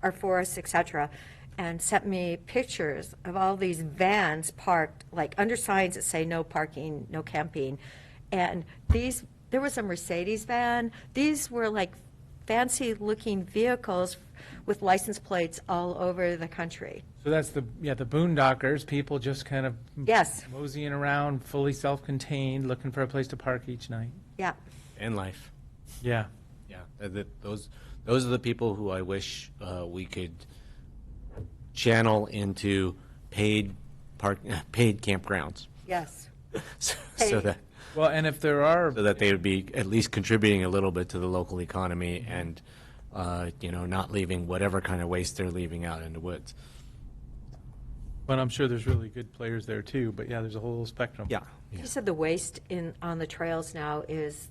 our forests, etc., and sent me pictures of all these vans parked, like under signs that say no parking, no camping. And there was a Mercedes van. These were like fancy looking vehicles with license plates all over the country. So that's the boondockers, people just kind of moseying around, fully self-contained, looking for a place to park each night. Yeah. And life. Yeah. Yeah. Those are the people who I wish we could channel into paid campgrounds. Yes. so that. Well, and if there are, so that they would be at least contributing a little bit to the local economy, and not leaving whatever kind of waste they're leaving out in the woods. But I'm sure there's really good players there too. But yeah, there's a whole spectrum. Yeah. You said the waste on the trails now is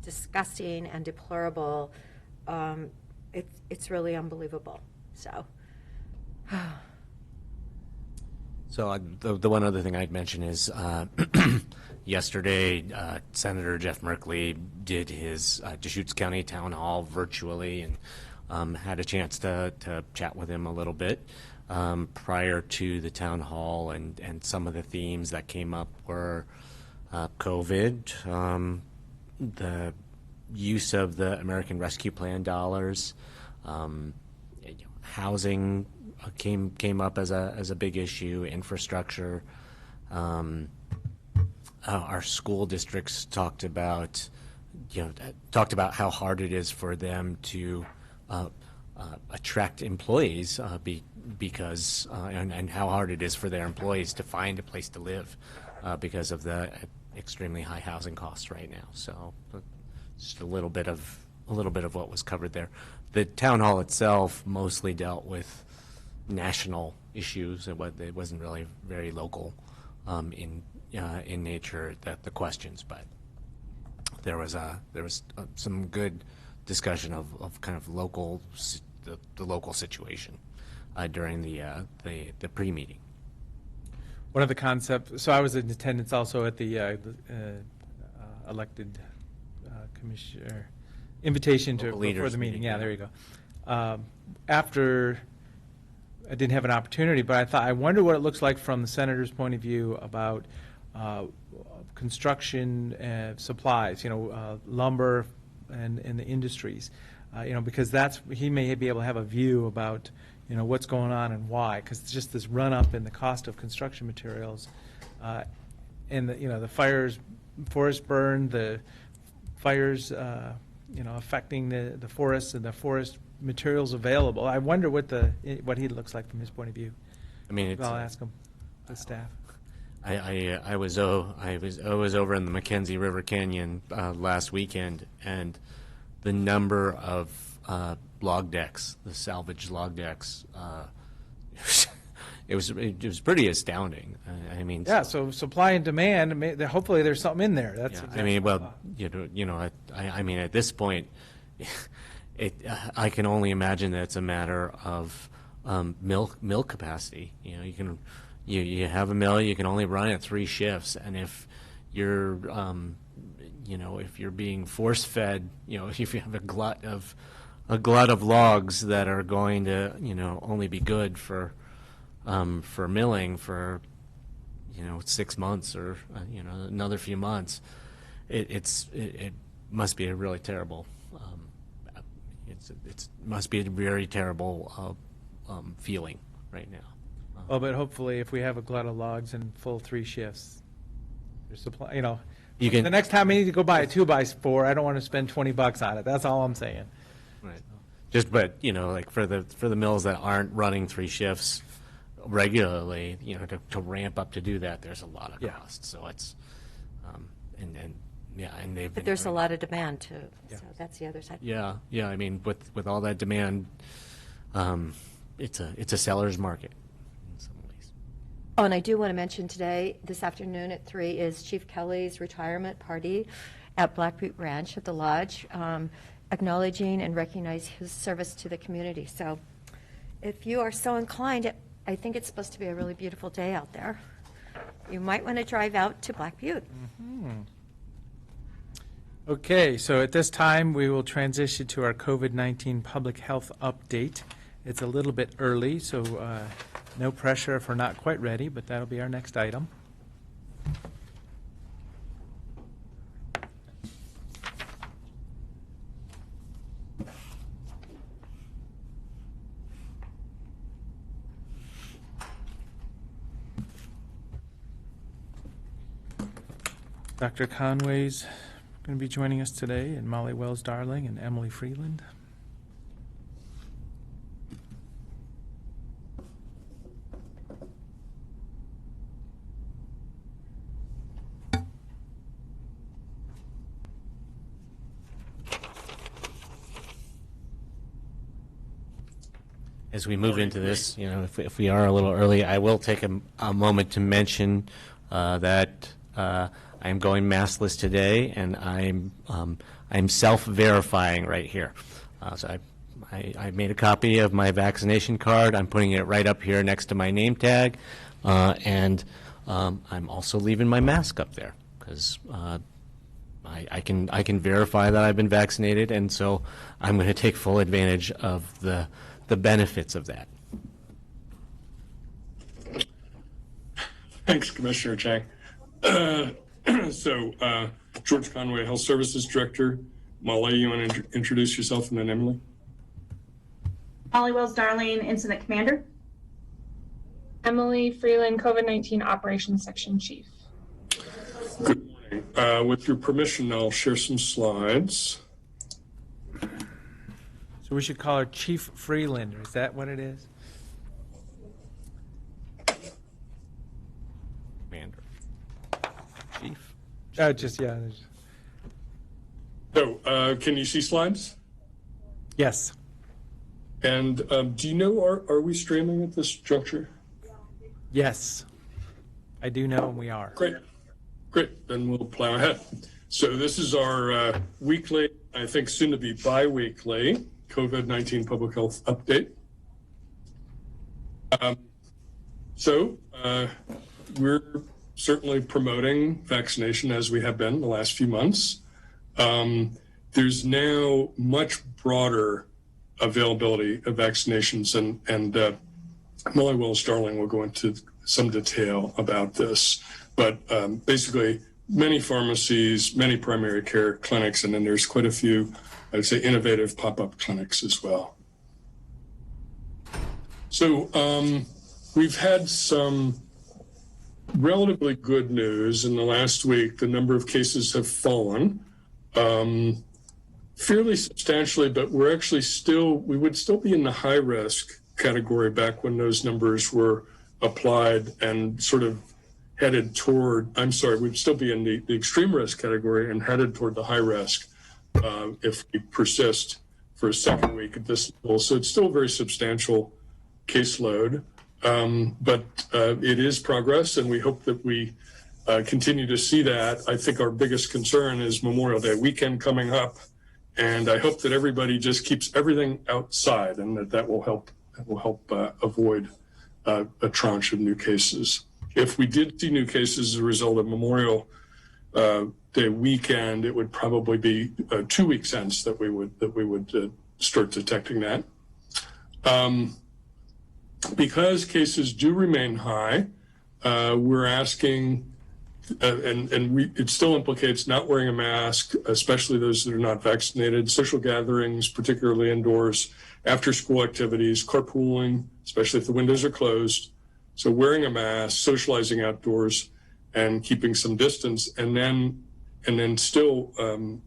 disgusting and deplorable. It's really unbelievable. So. So the one other thing I'd mention is yesterday, Senator Jeff Merkley did his Deschutes County Town Hall virtually, and had a chance to chat with him a little bit prior to the town hall, and some of the themes that came up were COVID, the use of the American Rescue Plan dollars, housing came up as a big issue, infrastructure. Our school districts talked about how hard it is for them to attract employees because and how hard it is for their employees to find a place to live because of the extremely high housing costs right now. So just a little bit of what was covered there. The town hall itself mostly dealt with national issues. It wasn't really very local in nature, the questions, but there was some good discussion of kind of the local situation during the pre-meeting. One of the concepts. So I was in attendance also at the elected commissioner invitation to, Local before leaders the meeting, meeting, yeah, yeah. there you go. After, I didn't have an opportunity, but I wonder what it looks like from the senator's point of view about construction supplies, lumber and the industries, because he may be able to have a view about, what's going on and why, because it's just this run-up in the cost of construction materials, and the fires, forest burn, the fires, affecting the forests and the forest materials available. I wonder what he looks like from his point of view. I mean, I'll ask him, the staff. I was over in the Mackenzie River Canyon last weekend, and the number of log decks, the salvaged log decks, it was pretty astounding. I mean, Yeah, so supply and demand. Hopefully, there's something in there. That's yeah, exactly I mean, what well, I mean, at this point, I can only imagine that it's a matter of milk capacity. You have a mill, you can only run it 3 shifts, and if you're if you're being force fed, if you have a glut of logs that are going to only be good for milling for 6 months or another few months, it must be a really terrible it must be a very terrible feeling right now. Well, but hopefully, if we have a glut of logs and full 3 shifts, there's supply. You can, the next time I need to go buy a 2x4, I don't want to spend $20 on it. That's all I'm saying. right. But like for the mills that aren't running 3 shifts regularly, to ramp up to do that, there's a lot of cost. So it's and they've. But there's a lot of demand too, Yeah. so that's the other side. Yeah. I mean, with all that demand, it's a seller's market in some ways. Oh, and I do want to mention today, this afternoon at 3 is Chief Kelly's retirement party at Black Butte Ranch at the Lodge, acknowledging and recognizing his service to the community. So if you are so inclined, I think it's supposed to be a really beautiful day out there. You might want to drive out to Black Butte. Mm-hmm. Okay, so at this time, we will transition to our COVID-19 public health update. It's a little bit early, so no pressure if we're not quite ready, but that'll be our next item. Dr. Conway's going to be joining us today, and Molly Wells-Darling and Emily Freeland. As we move into this, if we are a little early, I will take a moment to mention that I am going maskless today, and I'm self-verifying right here. So I made a copy of my vaccination card. I'm putting it right up here next to my name tag, and I'm also leaving my mask up there because I can verify that I've been vaccinated, and so I'm going to take full advantage of the benefits of that. Thanks, Commissioner Chang. George Conway, Health Services Director. Molly, you want to introduce yourself, and then Emily? Molly Wells-Darling, Incident Commander. Emily Freeland, COVID-19 Operations Section Chief. Good morning. With your permission, I'll share some slides. So we should call her Chief Freeland. Is that what it is? Commander. Chief? Just, yeah. So, can you see slides? Yes. And do you know, are we streaming at this juncture? Yes. I do know, and we are. Great. Then we'll plow ahead. So this is our weekly, I think soon to be bi-weekly, COVID-19 public health update. We're certainly promoting vaccination as we have been the last few months. there's now much broader availability of vaccinations, and Molly Wells-Darling will go into some detail about this. But basically, many pharmacies, many primary care clinics, and then there's quite a few, I'd say, innovative pop-up clinics as well. So we've had some relatively good news in the last week. The number of cases have fallen fairly substantially, but we're actually we would still be in the high risk category back when those numbers were applied and sort of headed toward, we'd still be in the extreme risk category and headed toward the high risk if we persist for a second week at this level. So it's still a very substantial caseload, but it is progress, and we hope that we continue to see that. I think our biggest concern is Memorial Day weekend coming up, and I hope that everybody just keeps everything outside, and that will help avoid a tranche of new cases. If we did see new cases as a result of Memorial Day weekend, it would probably be 2 weeks hence that we would start detecting that. Because cases do remain high, we're asking, it still implicates not wearing a mask, especially those that are not vaccinated, social gatherings, particularly indoors, after school activities, carpooling, especially if the windows are closed. So wearing a mask, socializing outdoors, and keeping some distance, and then still in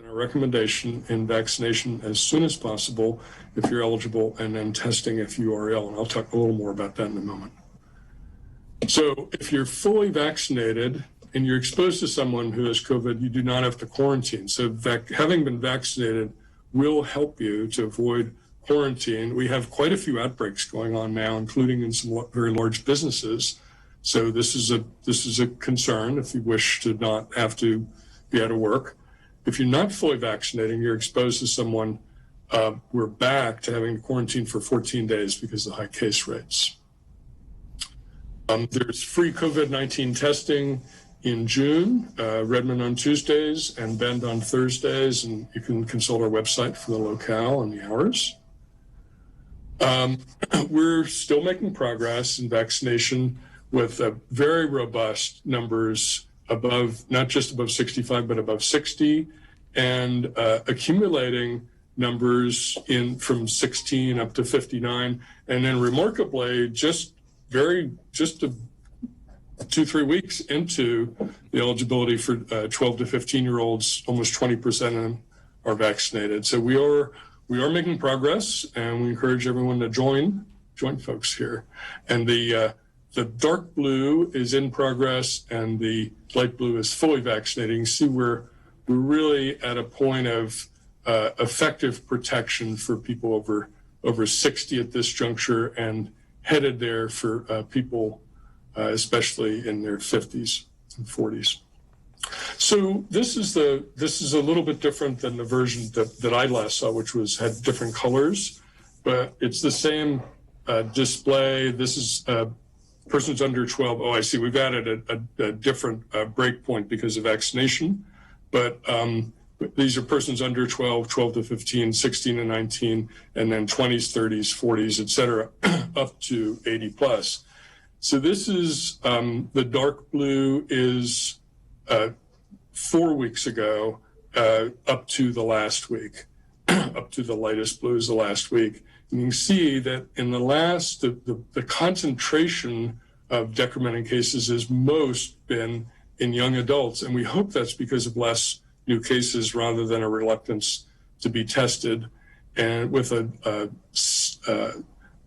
our recommendation in vaccination as soon as possible if you're eligible, and then testing if you are ill. And I'll talk a little more about that in a moment. So if you're fully vaccinated and you're exposed to someone who has COVID, you do not have to quarantine. So having been vaccinated will help you to avoid quarantine. We have quite a few outbreaks going on now, including in some very large businesses. So this is a concern if you wish to not have to be out of work. If you're not fully vaccinated, you're exposed to someone, we're back to having to quarantine for 14 days because of the high case rates. There's free COVID-19 testing in June, Redmond on Tuesdays and Bend on Thursdays, and you can consult our website for the locale and the hours. We're still making progress in vaccination with very robust numbers above, not just above 65, but above 60, and accumulating numbers from 16 up to 59. And then remarkably, just 2-3 weeks into the eligibility for 12 to 15-year-olds, almost 20% of them are vaccinated. So we are making progress, and we encourage everyone to join folks here. And the dark blue is in progress, and the light blue is fully vaccinating. See, we're really at a point of effective protection for people over 60 at this juncture, and headed there for people, especially in their 50s and 40s. So this is a little bit different than the version that I last saw, which had different colors, but it's the same display. This is persons under 12. Oh, I see. We've added a different break point because of vaccination, but these are persons under 12, 12 to 15, 16 to 19, and then 20s, 30s, 40s, et cetera, up to 80 plus. So this is, the dark blue is 4 weeks ago up to the last week, up to the lightest blue is the last week. And you can see that in the concentration of decrementing cases has most been in young adults. And we hope that's because of less new cases rather than a reluctance to be tested, and with a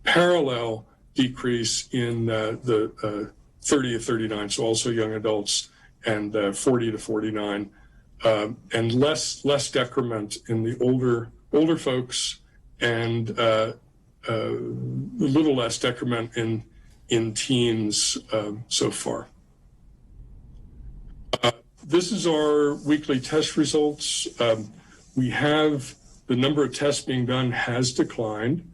parallel decrease in the 30 to 39, so also young adults, and 40 to 49, and less decrement in the older folks, and a little less decrement in teens so far. This is our weekly test results. We have the number of tests being done has declined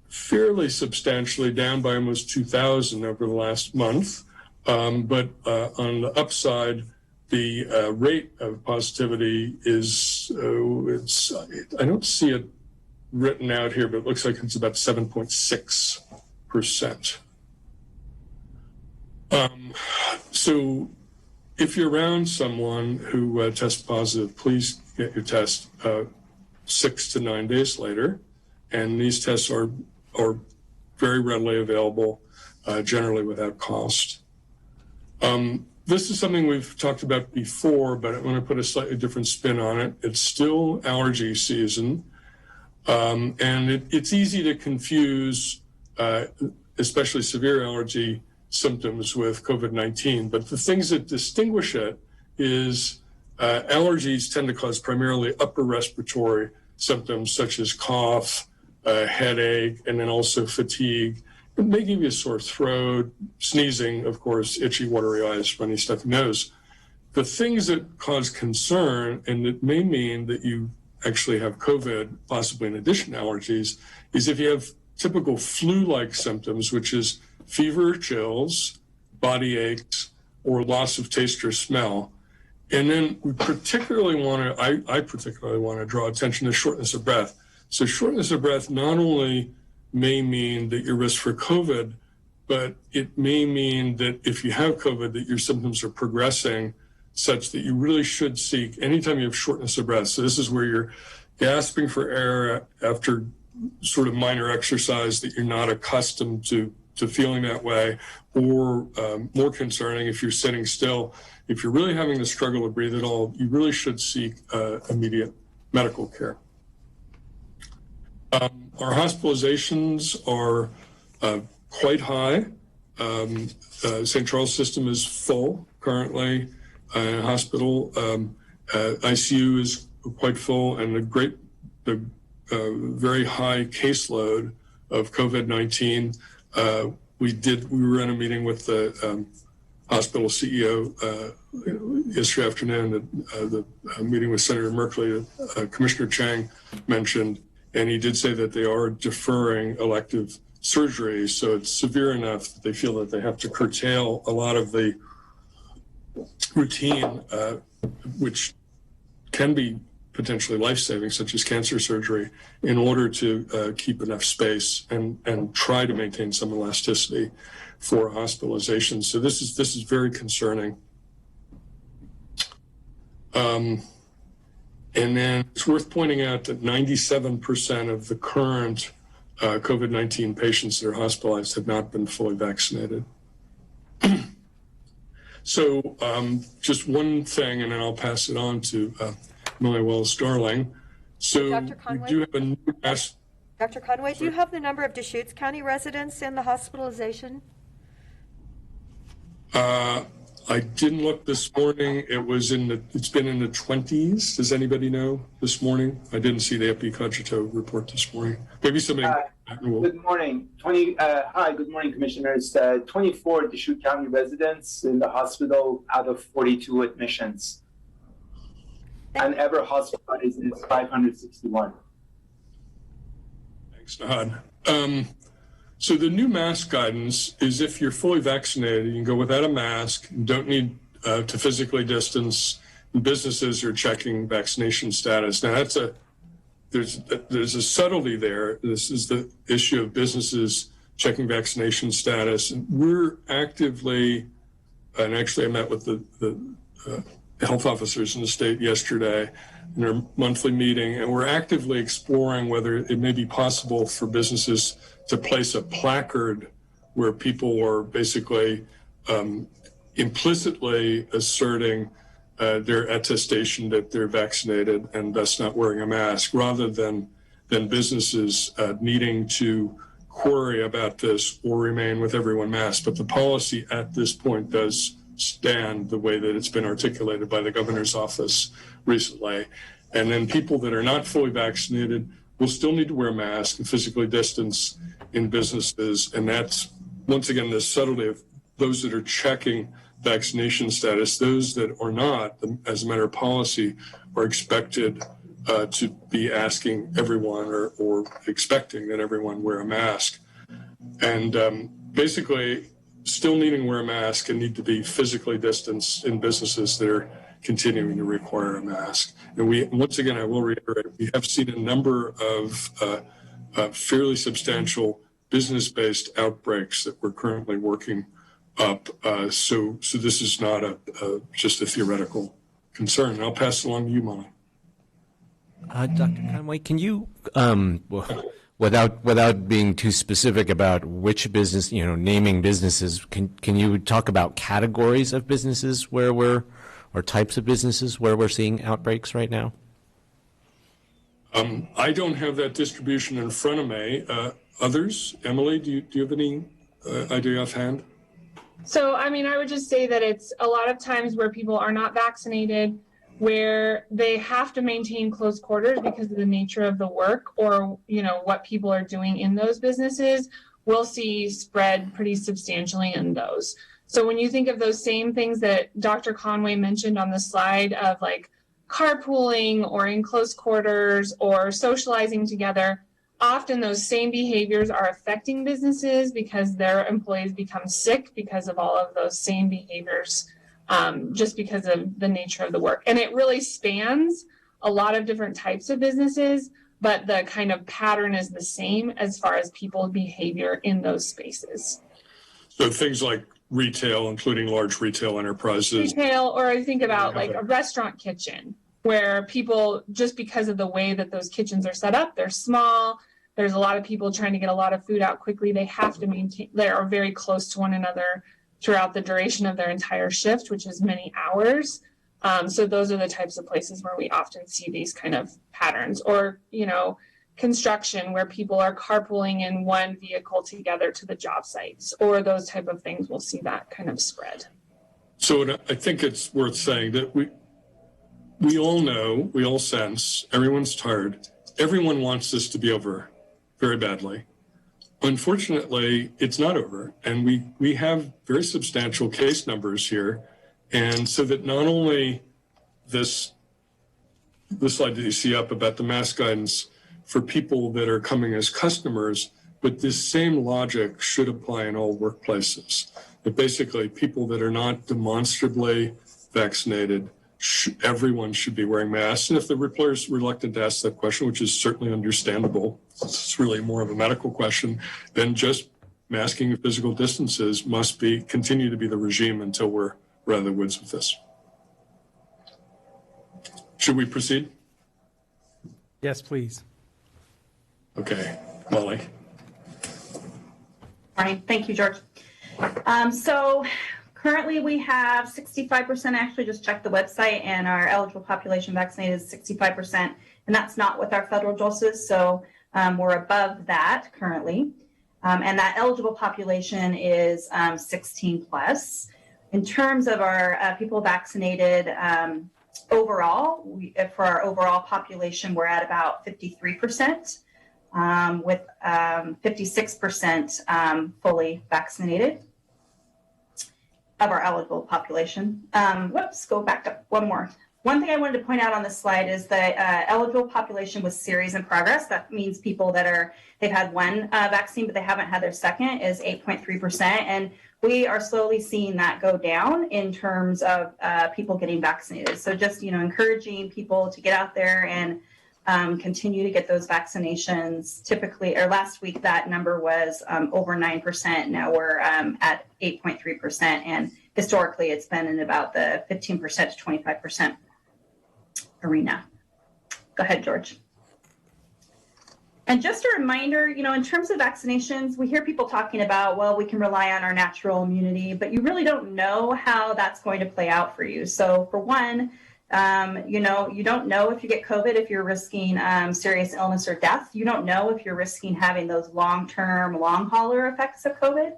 fairly substantially, down by almost 2,000 over the last month. But on the upside, the rate of positivity is, I don't see it written out here, but it looks like it's about 7.6%. So if you're around someone who tests positive, please get your test 6 to 9 days later. And these tests are very readily available, generally without cost. This is something we've talked about before, but I want to put a slightly different spin on it. It's still allergy season, and it's easy to confuse, especially severe allergy symptoms with COVID-19. But the things that distinguish it is allergies tend to cause primarily upper respiratory symptoms such as cough, headache, and then also fatigue. It may give you a sore throat, sneezing, of course, itchy, watery eyes, runny, stuffy nose. The things that cause concern, and it may mean that you actually have COVID, possibly in addition to allergies, is if you have typical flu-like symptoms, which is fever, chills, body aches, or loss of taste or smell. And then we particularly want to, I particularly want to draw attention to shortness of breath. So shortness of breath not only may mean that you're risk for COVID, but it may mean that if you have COVID, that your symptoms are progressing such that you really should seek, anytime you have shortness of breath. So this is where you're gasping for air after sort of minor exercise that you're not accustomed to feeling that way, or more concerning, if you're sitting still, if you're really having the struggle to breathe at all, you really should seek immediate medical care. Our hospitalizations are quite high. St. Charles system is full currently. Hospital ICU is quite full, and the very high caseload of COVID-19. We were in a meeting with the hospital CEO yesterday afternoon. The meeting with Senator Merkley, Commissioner Chang mentioned. And he did say that they are deferring elective surgery, so it's severe enough that they feel that they have to curtail a lot of the routine, which can be potentially life-saving, such as cancer surgery, in order to keep enough space and try to maintain some elasticity for hospitalization. So this is very concerning. And then it's worth pointing out that 97% of the current COVID-19 patients that are hospitalized have not been fully vaccinated. So just one thing, and then I'll pass it on to Emily Wells-Darling. So Dr. Conway? we do have a new Dr. Conway, do you have the number of Deschutes County residents in the hospitalization? I didn't look this morning. It's been in the 20s. Does anybody know this morning? I didn't see the Epi Cogito report this morning. Maybe somebody. Good morning. Hi, good morning, Commissioners. 24 Deschutes County residents in the hospital out of 42 admissions. And ever hospitalized is 561. Thanks, Nahad. So the new mask guidance is if you're fully vaccinated, you can go without a mask, and don't need to physically distance. Businesses are checking vaccination status. Now there's a subtlety there. This is the issue of businesses checking vaccination status. And we're actively, and actually I met with the health officers in the state yesterday in their monthly meeting, and we're actively exploring whether it may be possible for businesses to place a placard where people are basically implicitly asserting their attestation that they're vaccinated and thus not wearing a mask, rather than businesses needing to query about this or remain with everyone masked. But the policy at this point does stand the way that it's been articulated by the governor's office recently. And then people that are not fully vaccinated will still need to wear a mask and physically distance in businesses. And that's, once again, the subtlety of those that are checking vaccination status. Those that are not, as a matter of policy, are expected to be asking everyone or expecting that everyone wear a mask. And basically, still needing to wear a mask and need to be physically distanced in businesses that are continuing to require a mask. And once again, I will reiterate, we have seen a number of fairly substantial business-based outbreaks that we're currently working up. So this is not just a theoretical concern. I'll pass it along to you, Molly. Dr. Conway, can you, without being too specific about which business, naming businesses, can you talk about categories of businesses or types of businesses where we're seeing outbreaks right now? I don't have that distribution in front of me. Others? Emily, do you have any idea offhand? So, I mean, I would just say that it's a lot of times where people are not vaccinated, where they have to maintain close quarters because of the nature of the work or, what people are doing in those businesses, we'll see spread pretty substantially in those. So when you think of those same things that Dr. Conway mentioned on the slide of like carpooling or in close quarters or socializing together, often those same behaviors are affecting businesses because their employees become sick because of all of those same behaviors, just because of the nature of the work. And it really spans a lot of different types of businesses, but the kind of pattern is the same as far as people's behavior in those spaces. So things like retail, including large retail enterprises. Retail, or I think about like a restaurant kitchen, where people, just because of the way that those kitchens are set up, they're small, there's a lot of people trying to get a lot of food out quickly, they have to maintain, they are very close to one another throughout the duration of their entire shift, which is many hours. So those are the types of places where we often see these kind of patterns. Or, construction, where people are carpooling in one vehicle together to the job sites, or those type of things, we'll see that kind of spread. So I think it's worth saying that we all know, we all sense, everyone's tired. Everyone wants this to be over very badly. Unfortunately, it's not over. And we have very substantial case numbers here. And so that not only this slide that you see up about the mask guidance for people that are coming as customers, but this same logic should apply in all workplaces. That basically people that are not demonstrably vaccinated, everyone should be wearing masks. And if the employer is reluctant to ask that question, which is certainly understandable, it's really more of a medical question, then just masking of physical distances must continue to be the regime until we're out of the woods with this. Should we proceed? Yes, please. Okay, Molly. Morning. Thank you, George. So currently we have 65%, actually just checked the website, and our eligible population vaccinated is 65%, and that's not with our federal doses, so we're above that currently. And that eligible population is 16 plus. In terms of our people vaccinated overall, for our overall population, we're at about 53%. With 56% fully vaccinated of our eligible population. Go back up one more. One thing I wanted to point out on this slide is that eligible population with series in progress, that means people that they've had one vaccine, but they haven't had their second, is 8.3%. And we are slowly seeing that go down in terms of people getting vaccinated. So just, encouraging people to get out there and continue to get those vaccinations. Typically, or last week, that number was over 9%. Now we're at 8.3%. And historically, it's been in about the 15% to 25% arena. Go ahead, George. And just a reminder, in terms of vaccinations, we hear people talking about, well, we can rely on our natural immunity, but you really don't know how that's going to play out for you. So for one, you don't know if you get COVID, if you're risking serious illness or death. You don't know if you're risking having those long-term, long hauler effects of COVID.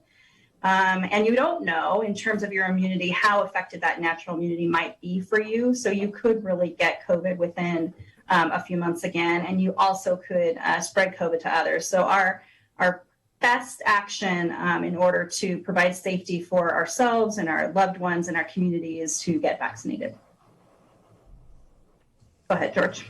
And you don't know, in terms of your immunity, how effective that natural immunity might be for you. So you could really get COVID within a few months again, and you also could spread COVID to others. So our best action in order to provide safety for ourselves and our loved ones and our community is to get vaccinated. Go ahead, George.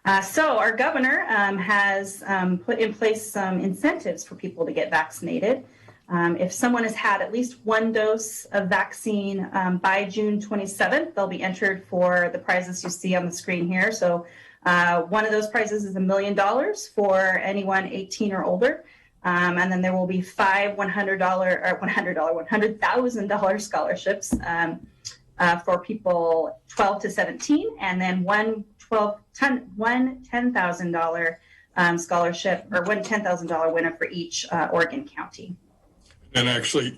So our governor has put in place some incentives for people to get vaccinated. If someone has had at least one dose of vaccine by June 27th, they'll be entered for the prizes you see on the screen here. So one of those prizes is $1 million for anyone 18 or older. And then there will be five $100,000 scholarships for people 12 to 17, and then one $10,000 scholarship, or one $10,000 winner for each Oregon county. And actually,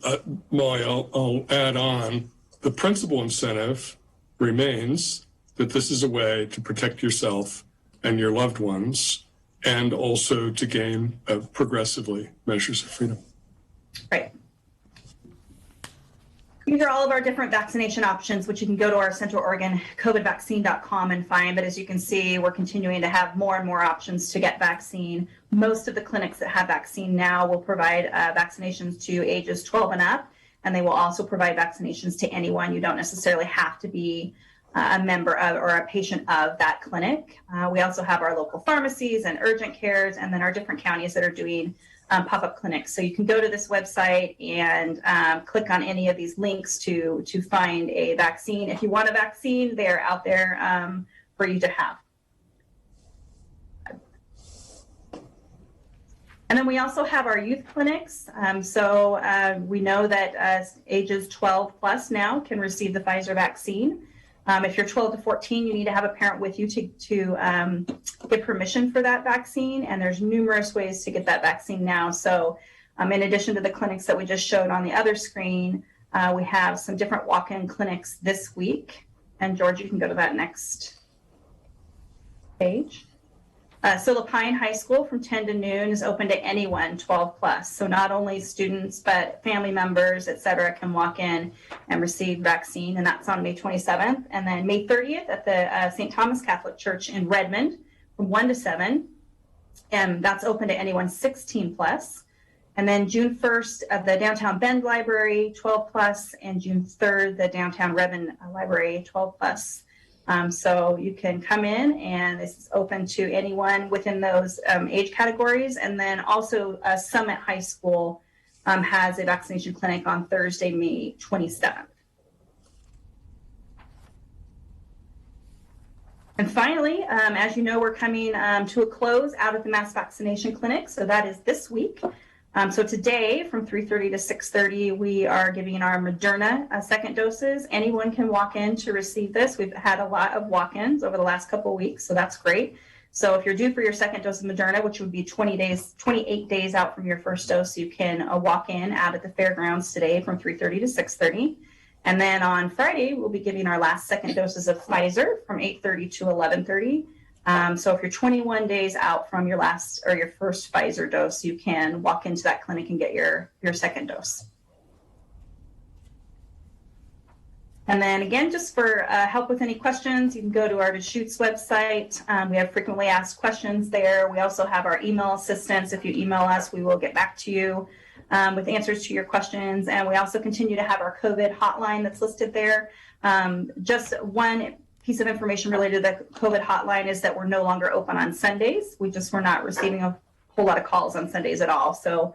Molly, I'll add on, the principal incentive remains that this is a way to protect yourself and your loved ones, and also to gain progressively measures of freedom. Right. These are all of our different vaccination options, which you can go to our Central Oregon COVIDvaccine.com and find. But as you can see, we're continuing to have more and more options to get vaccine. Most of the clinics that have vaccine now will provide vaccinations to ages 12 and up, and they will also provide vaccinations to anyone. You don't necessarily have to be a member of or a patient of that clinic. We also have our local pharmacies and urgent cares, and then our different counties that are doing pop-up clinics. So you can go to this website and click on any of these links to find a vaccine. If you want a vaccine, they're out there for you to have. And then we also have our youth clinics. So we know that ages 12 plus now can receive the Pfizer vaccine. If you're 12 to 14, you need to have a parent with you to get permission for that vaccine. And there's numerous ways to get that vaccine now. So in addition to the clinics that we just showed on the other screen, we have some different walk-in clinics this week. And George, you can go to that next page. So Lapine High School from 10 to noon is open to anyone 12 plus. So not only students, but family members, et cetera, can walk in and receive vaccine. And that's on May 27th. And then May 30th at the St. Thomas Catholic Church in Redmond from 1 to 7. And that's open to anyone 16 plus. And then June 1st at the Downtown Bend Library, 12 plus. And June 3rd, the Downtown Redmond Library, 12 plus. So you can come in, and this is open to anyone within those age categories. And then also Summit High School has a vaccination clinic on Thursday, May 27th. And finally, as you know, we're coming to a close out at the mass vaccination clinic. So that is this week. So today from 3:30 to 6:30, we are giving our Moderna second doses. Anyone can walk in to receive this. We've had a lot of walk-ins over the last couple of weeks, so that's great. So if you're due for your second dose of Moderna, which would be 28 days out from your first dose, you can walk in out at the fairgrounds today from 3:30 to 6:30. And then on Friday, we'll be giving our last second doses of Pfizer from 8:30 to 11:30. So if you're 21 days out from your last or your first Pfizer dose, you can walk into that clinic and get your second dose. And then again, just for help with any questions, you can go to our Deschutes website. We have frequently asked questions there. We also have our email assistance. If you email us, we will get back to you with answers to your questions. And we also continue to have our COVID hotline that's listed there. Just one piece of information related to the COVID hotline is that we're no longer open on Sundays. We just were not receiving a whole lot of calls on Sundays at all. So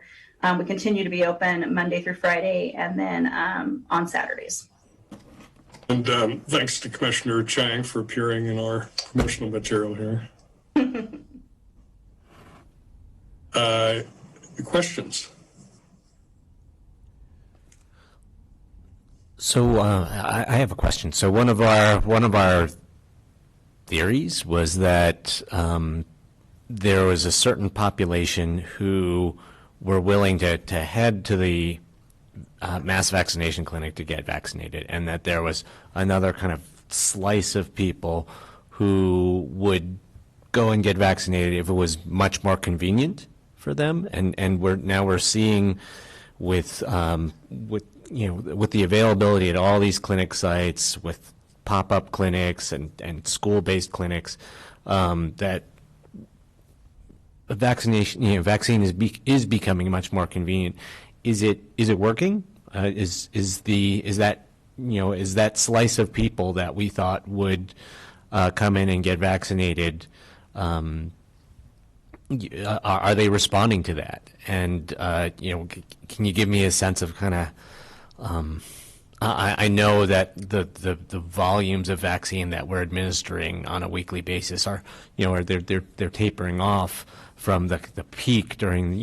we continue to be open Monday through Friday, and then on Saturdays. And thanks to Commissioner Chang for appearing in our promotional material here. Questions? So I have a question. So one of our theories was that there was a certain population who were willing to head to the mass vaccination clinic to get vaccinated, and that there was another kind of slice of people who would go and get vaccinated if it was much more convenient for them. And we're seeing with the availability at all these clinic sites, with pop-up clinics and school-based clinics, that vaccine is becoming much more convenient. Is it working? Is that slice of people that we thought would come in and get vaccinated are they responding to that? And can you give me a sense of kind of? I know that the volumes of vaccine that we're administering on a weekly basis are they're tapering off from the peak during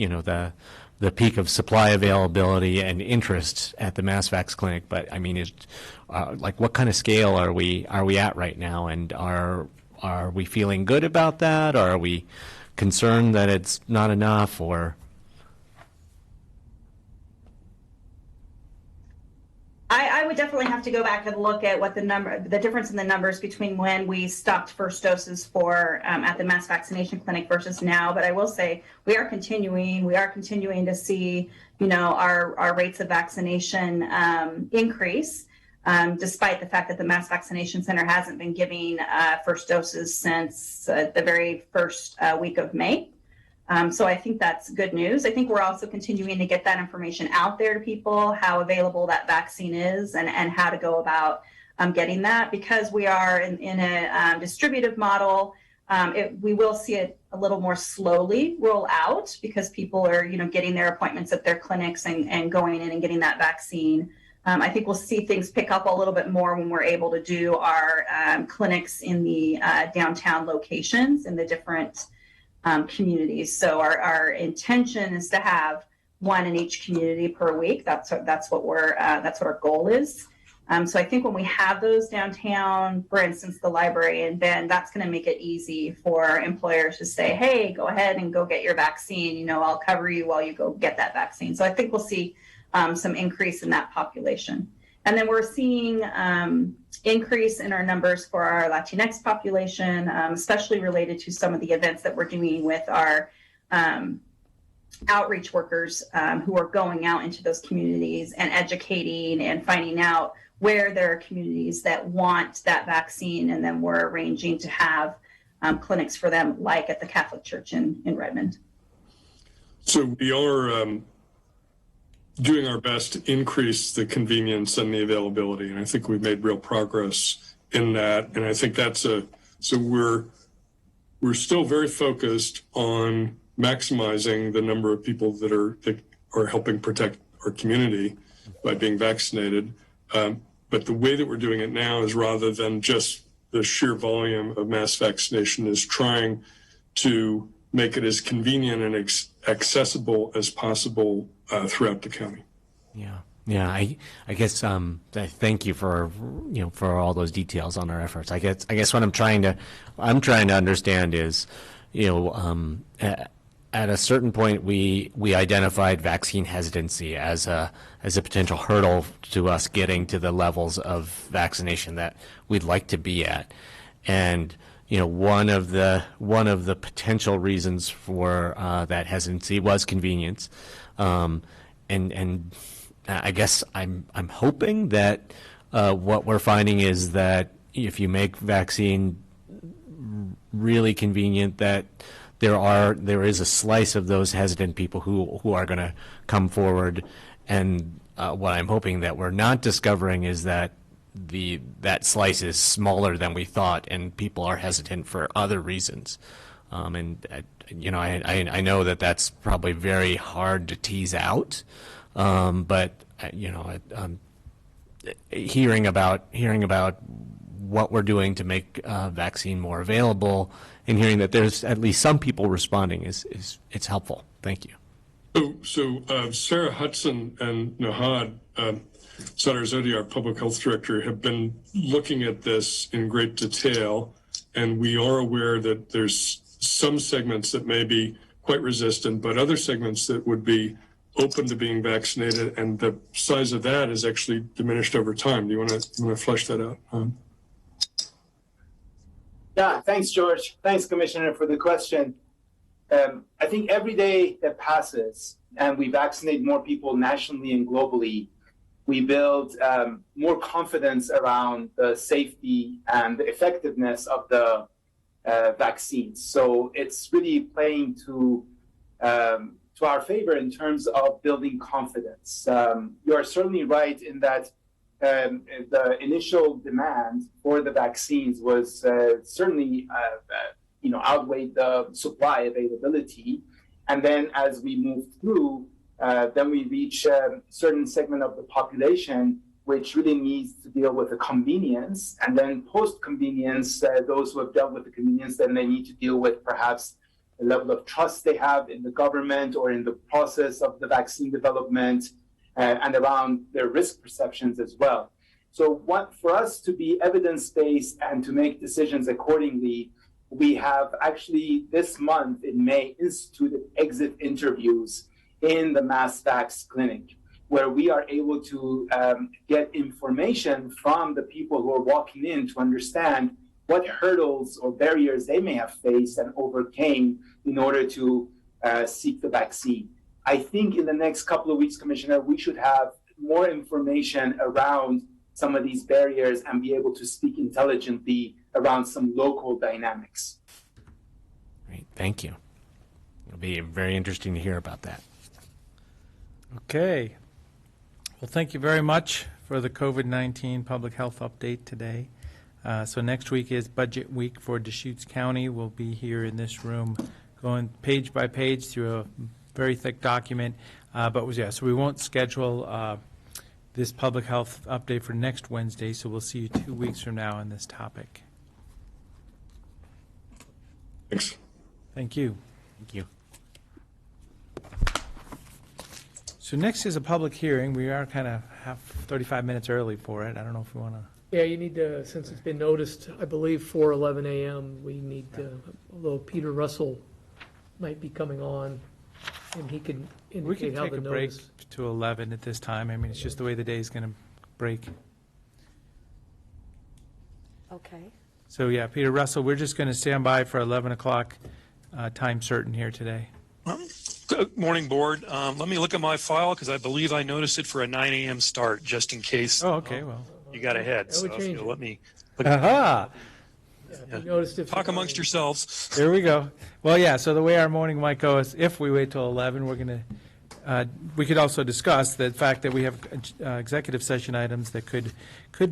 the peak of supply availability and interest at the MassVax clinic. But I mean, what kind of scale are we at right now? And are we feeling good about that? Or are we concerned that it's not enough? Or I would definitely have to go back and look at what the difference in the numbers between when we stopped first doses for at the mass vaccination clinic versus now. But I will say we are continuing to see, our rates of vaccination increase, despite the fact that the mass vaccination center hasn't been giving first doses since the very first week of May. So I think that's good news. I think we're also continuing to get that information out there to people, how available that vaccine is and how to go about getting that. Because we are in a distributive model, we will see it a little more slowly roll out because people are, getting their appointments at their clinics and going in and getting that vaccine. I think we'll see things pick up a little bit more when we're able to do our clinics in the downtown locations in the different communities. So our intention is to have one in each community per week. That's what our goal is. So I think when we have those downtown, for instance, the library and Bend, that's going to make it easy for employers to say, hey, go ahead and go get your vaccine. I'll cover you while you go get that vaccine. So I think we'll see some increase in that population. And then we're seeing increase in our numbers for our Latinx population, especially related to some of the events that we're doing with our outreach workers who are going out into those communities and educating and finding out where there are communities that want that vaccine. And then we're arranging to have clinics for them, like at the Catholic Church in Redmond. So we are doing our best to increase the convenience and the availability. And I think we've made real progress in that. And I think so we're still very focused on maximizing the number of people that are helping protect our community by being vaccinated. But the way that we're doing it now is, rather than just the sheer volume of mass vaccination, is trying to make it as convenient and accessible as possible throughout the county. Yeah. I guess thank you for all those details on our efforts. I guess what I'm trying to understand is, at a certain point we identified vaccine hesitancy as a potential hurdle to us getting to the levels of vaccination that we'd like to be at, and one of the potential reasons for that hesitancy was convenience, and I guess I'm hoping that what we're finding is that if you make vaccine really convenient, that there is a slice of those hesitant people who are going to come forward, and what I'm hoping that we're not discovering is that that slice is smaller than we thought, and people are hesitant for other reasons. And I know that that's probably very hard to tease out, but hearing about what we're doing to make vaccine more available, and hearing that there's at least some people responding it's helpful. Thank you. So Sarah Hudson and Nahad Sadar-Zodi, our public health director, have been looking at this in great detail, and we are aware that there's some segments that may be quite resistant, but other segments that would be open to being vaccinated, and the size of that is actually diminished over time. Do you want to flesh that out? Yeah, thanks, George. Thanks, Commissioner, for the question. I think every day that passes and we vaccinate more people nationally and globally, we build more confidence around the safety and the effectiveness of the vaccines. So it's really playing to our favor in terms of building confidence. You are certainly right in that the initial demand for the vaccines was certainly outweighed the supply availability. And then as we move through, then we reach a certain segment of the population which really needs to deal with the convenience. And then post-convenience, those who have dealt with the convenience, then they need to deal with perhaps the level of trust they have in the government or in the process of the vaccine development, and around their risk perceptions as well. So for us to be evidence-based and to make decisions accordingly, we have actually this month in May instituted exit interviews in the MassVax clinic, where we are able to get information from the people who are walking in to understand what hurdles or barriers they may have faced and overcame in order to seek the vaccine. I think in the next couple of weeks, Commissioner, we should have more information around some of these barriers and be able to speak intelligently around some local dynamics. Great, thank you. It'll be very interesting to hear about that. Okay. Well, thank you very much for the COVID-19 public health update today. So next week is budget week for Deschutes County. We'll be here in this room going page by page through a very thick document. So we won't schedule this public health update for next Wednesday, so we'll see you 2 weeks from now on this topic. Thanks. Thank you. Thank you. So next is a public hearing. We are kind of 35 minutes early for it. I don't know if we want to. Yeah, you need to, since it's been noticed, I believe 4:11 a.m., we need to, although Peter Russell might be coming on, and he can We can indicate how take the a break notice. to 11 at this time. I mean, it's just the way the day is going to break. Okay. So yeah, Peter Russell, we're just going to stand by for 11 o'clock time certain here today. Good morning, Board. Let me look at my file because I believe I noticed it for a 9 a.m. start, just in case. Oh, okay, well. You got ahead, That so would if change you'll it. let me. Aha! You noticed if Talk amongst yourselves. There we go. Well, yeah, so the way our morning might go is if we wait till 11, we're going to, we could also discuss the fact that we have executive session items that could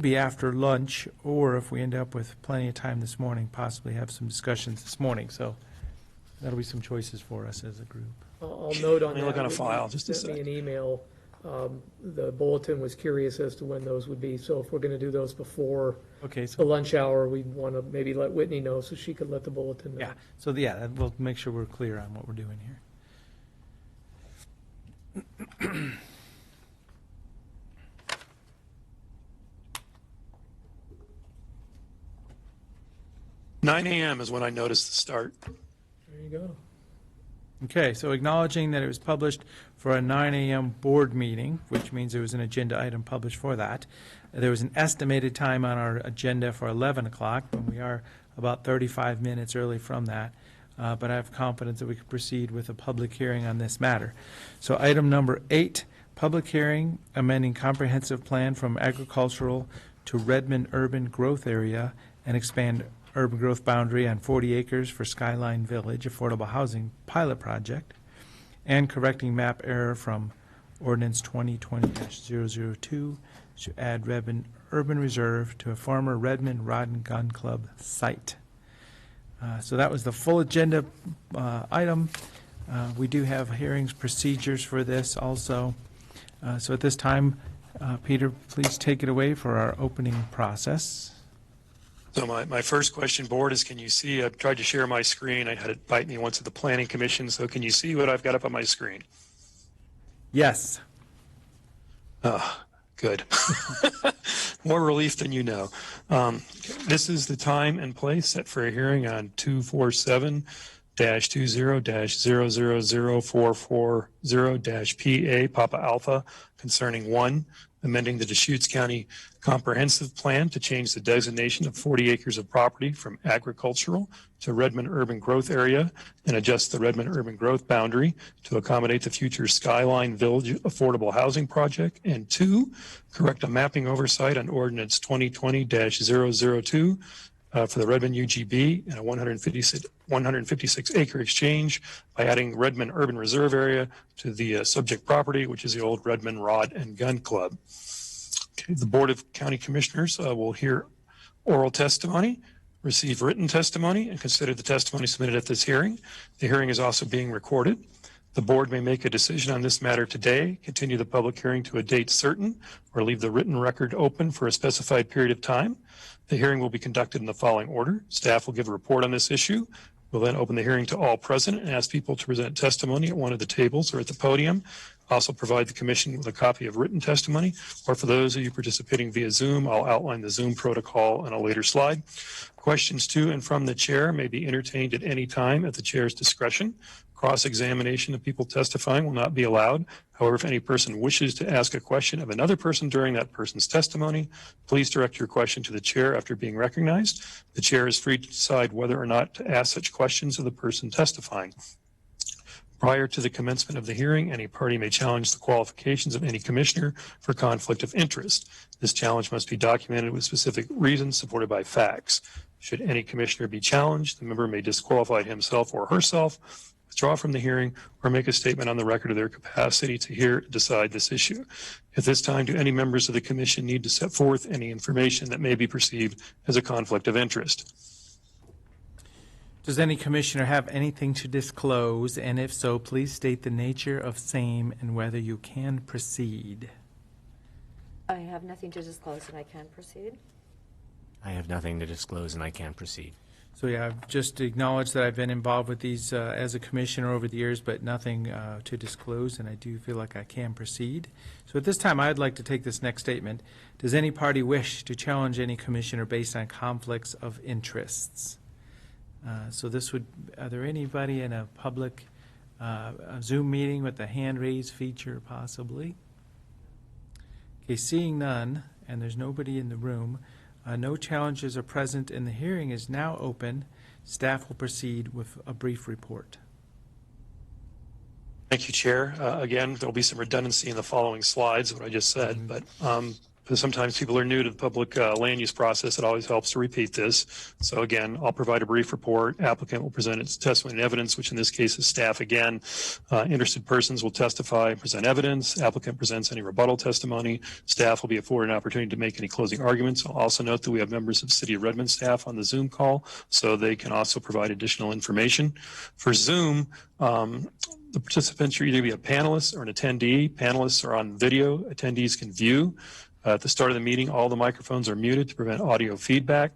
be after lunch, or if we end up with plenty of time this morning, possibly have some discussions this morning. So that'll be some choices for us as a group. I'll note on Let me that. look on a when file, you just a sent me sec. an email. The bulletin was curious as to when those would be, so if we're going to do those before Okay, the so, lunch hour, we'd want to maybe let Whitney know so she could let the bulletin know. yeah, so yeah, we'll make sure we're clear on what we're doing here. 9 a.m. is when I noticed the start. There you go. Okay, so acknowledging that it was published for a 9 a.m. board meeting, which means there was an agenda item published for that. There was an estimated time on our agenda for 11 o'clock, and we are about 35 minutes early from that. But I have confidence that we can proceed with a public hearing on this matter. So item number 8, public hearing amending comprehensive plan from agricultural to Redmond urban growth area and expand urban growth boundary on 40 acres for Skyline Village Affordable Housing Pilot Project, and correcting map error from ordinance 2020-002 to add Redmond Urban Reserve to a former Redmond Rod and Gun Club site. So that was the full agenda item. We do have hearings procedures for this also. So at this time, Peter, please take it away for our opening process. So my first question, Board, is can you see, I've tried to share my screen. I had it bite me once at the Planning Commission, so can you see what I've got up on my screen? Yes. Good. More relief than you know. This is the time and place set for a hearing on 247-20-000440-PA Papa Alpha concerning 1, amending the Deschutes County Comprehensive Plan to change the designation of 40 acres of property from agricultural to Redmond Urban Growth Area and adjust the Redmond Urban Growth boundary to accommodate the future Skyline Village Affordable Housing Project. And 2, correct a mapping oversight on ordinance 2020-002 for the Redmond UGB and a 156 acre exchange by adding Redmond Urban Reserve Area to the subject property, which is the old Redmond Rod and Gun Club. Okay, the Board of County Commissioners will hear oral testimony receive written testimony and consider the testimony submitted at this hearing. The hearing is also being recorded. The board may make a decision on this matter today, continue the public hearing to a date certain, or leave the written record open for a specified period of time. The hearing will be conducted in the following order. Staff will give a report on this issue. We'll then open the hearing to all present and ask people to present testimony at one of the tables or at the podium. Also provide the commission with a copy of written testimony, or for those of you participating via Zoom, I'll outline the Zoom protocol on a later slide. Questions to and from the chair may be entertained at any time at the chair's discretion. Cross-examination of people testifying will not be allowed. However, if any person wishes to ask a question of another person during that person's testimony, please direct your question to the chair after being recognized. The chair is free to decide whether or not to ask such questions of the person testifying. Prior to the commencement of the hearing, any party may challenge the qualifications of any commissioner for conflict of interest. This challenge must be documented with specific reasons supported by facts. Should any commissioner be challenged, the member may disqualify himself or herself, withdraw from the hearing, or make a statement on the record of their capacity to hear and decide this issue. At this time, do any members of the commission need to set forth any information that may be perceived as a conflict of interest? Does any commissioner have anything to disclose? And if so, please state the nature of same and whether you can proceed. I have nothing to disclose and I can proceed. I have nothing to disclose and I can proceed. So yeah, I've just acknowledged that I've been involved with these as a commissioner over the years, but nothing to disclose, and I do feel like I can proceed. So at this time, I'd like to take this next statement. Does any party wish to challenge any commissioner based on conflicts of interests? So this would, are there anybody in a public a Zoom meeting with the hand raise feature possibly? Okay, seeing none, and there's nobody in the room, no challenges are present, and the hearing is now open. Staff will proceed with a brief report. Thank you, Chair. Again, there'll be some redundancy in the following slides, what I just said, but sometimes people are new to the public land use process. It always helps to repeat this. So again, I'll provide a brief report. Applicant will present its testimony and evidence, which in this case is staff again. Interested persons will testify and present evidence. Applicant presents any rebuttal testimony. Staff will be afforded an opportunity to make any closing arguments. I'll also note that we have members of City of Redmond staff on the Zoom call, so they can also provide additional information. For Zoom, the participants are either be a panelist or an attendee. Panelists are on video. Attendees can view. At the start of the meeting, all the microphones are muted to prevent audio feedback.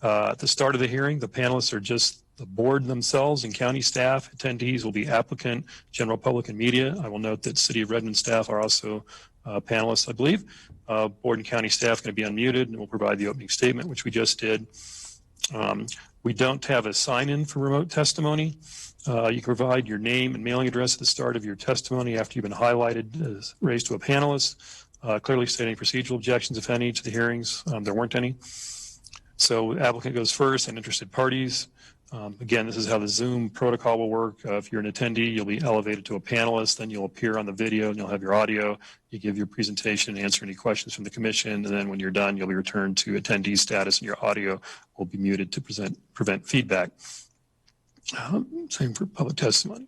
At the start of the hearing, the panelists are just the board themselves and county staff. Attendees will be applicant, general public, and media. I will note that City of Redmond staff are also panelists, I believe. Board and county staff are going to be unmuted, and we'll provide the opening statement, which we just did. We don't have a sign-in for remote testimony. You can provide your name and mailing address at the start of your testimony after you've been highlighted as raised to a panelist. Clearly stating procedural objections, if any, to the hearings. There weren't any. So applicant goes first and interested parties. Again, this is how the Zoom protocol will work. If you're an attendee, you'll be elevated to a panelist, then you'll appear on the video and you'll have your audio. You give your presentation and answer any questions from the commission, and then when you're done, you'll be returned to attendee status and your audio will be muted to prevent feedback. Same for public testimony.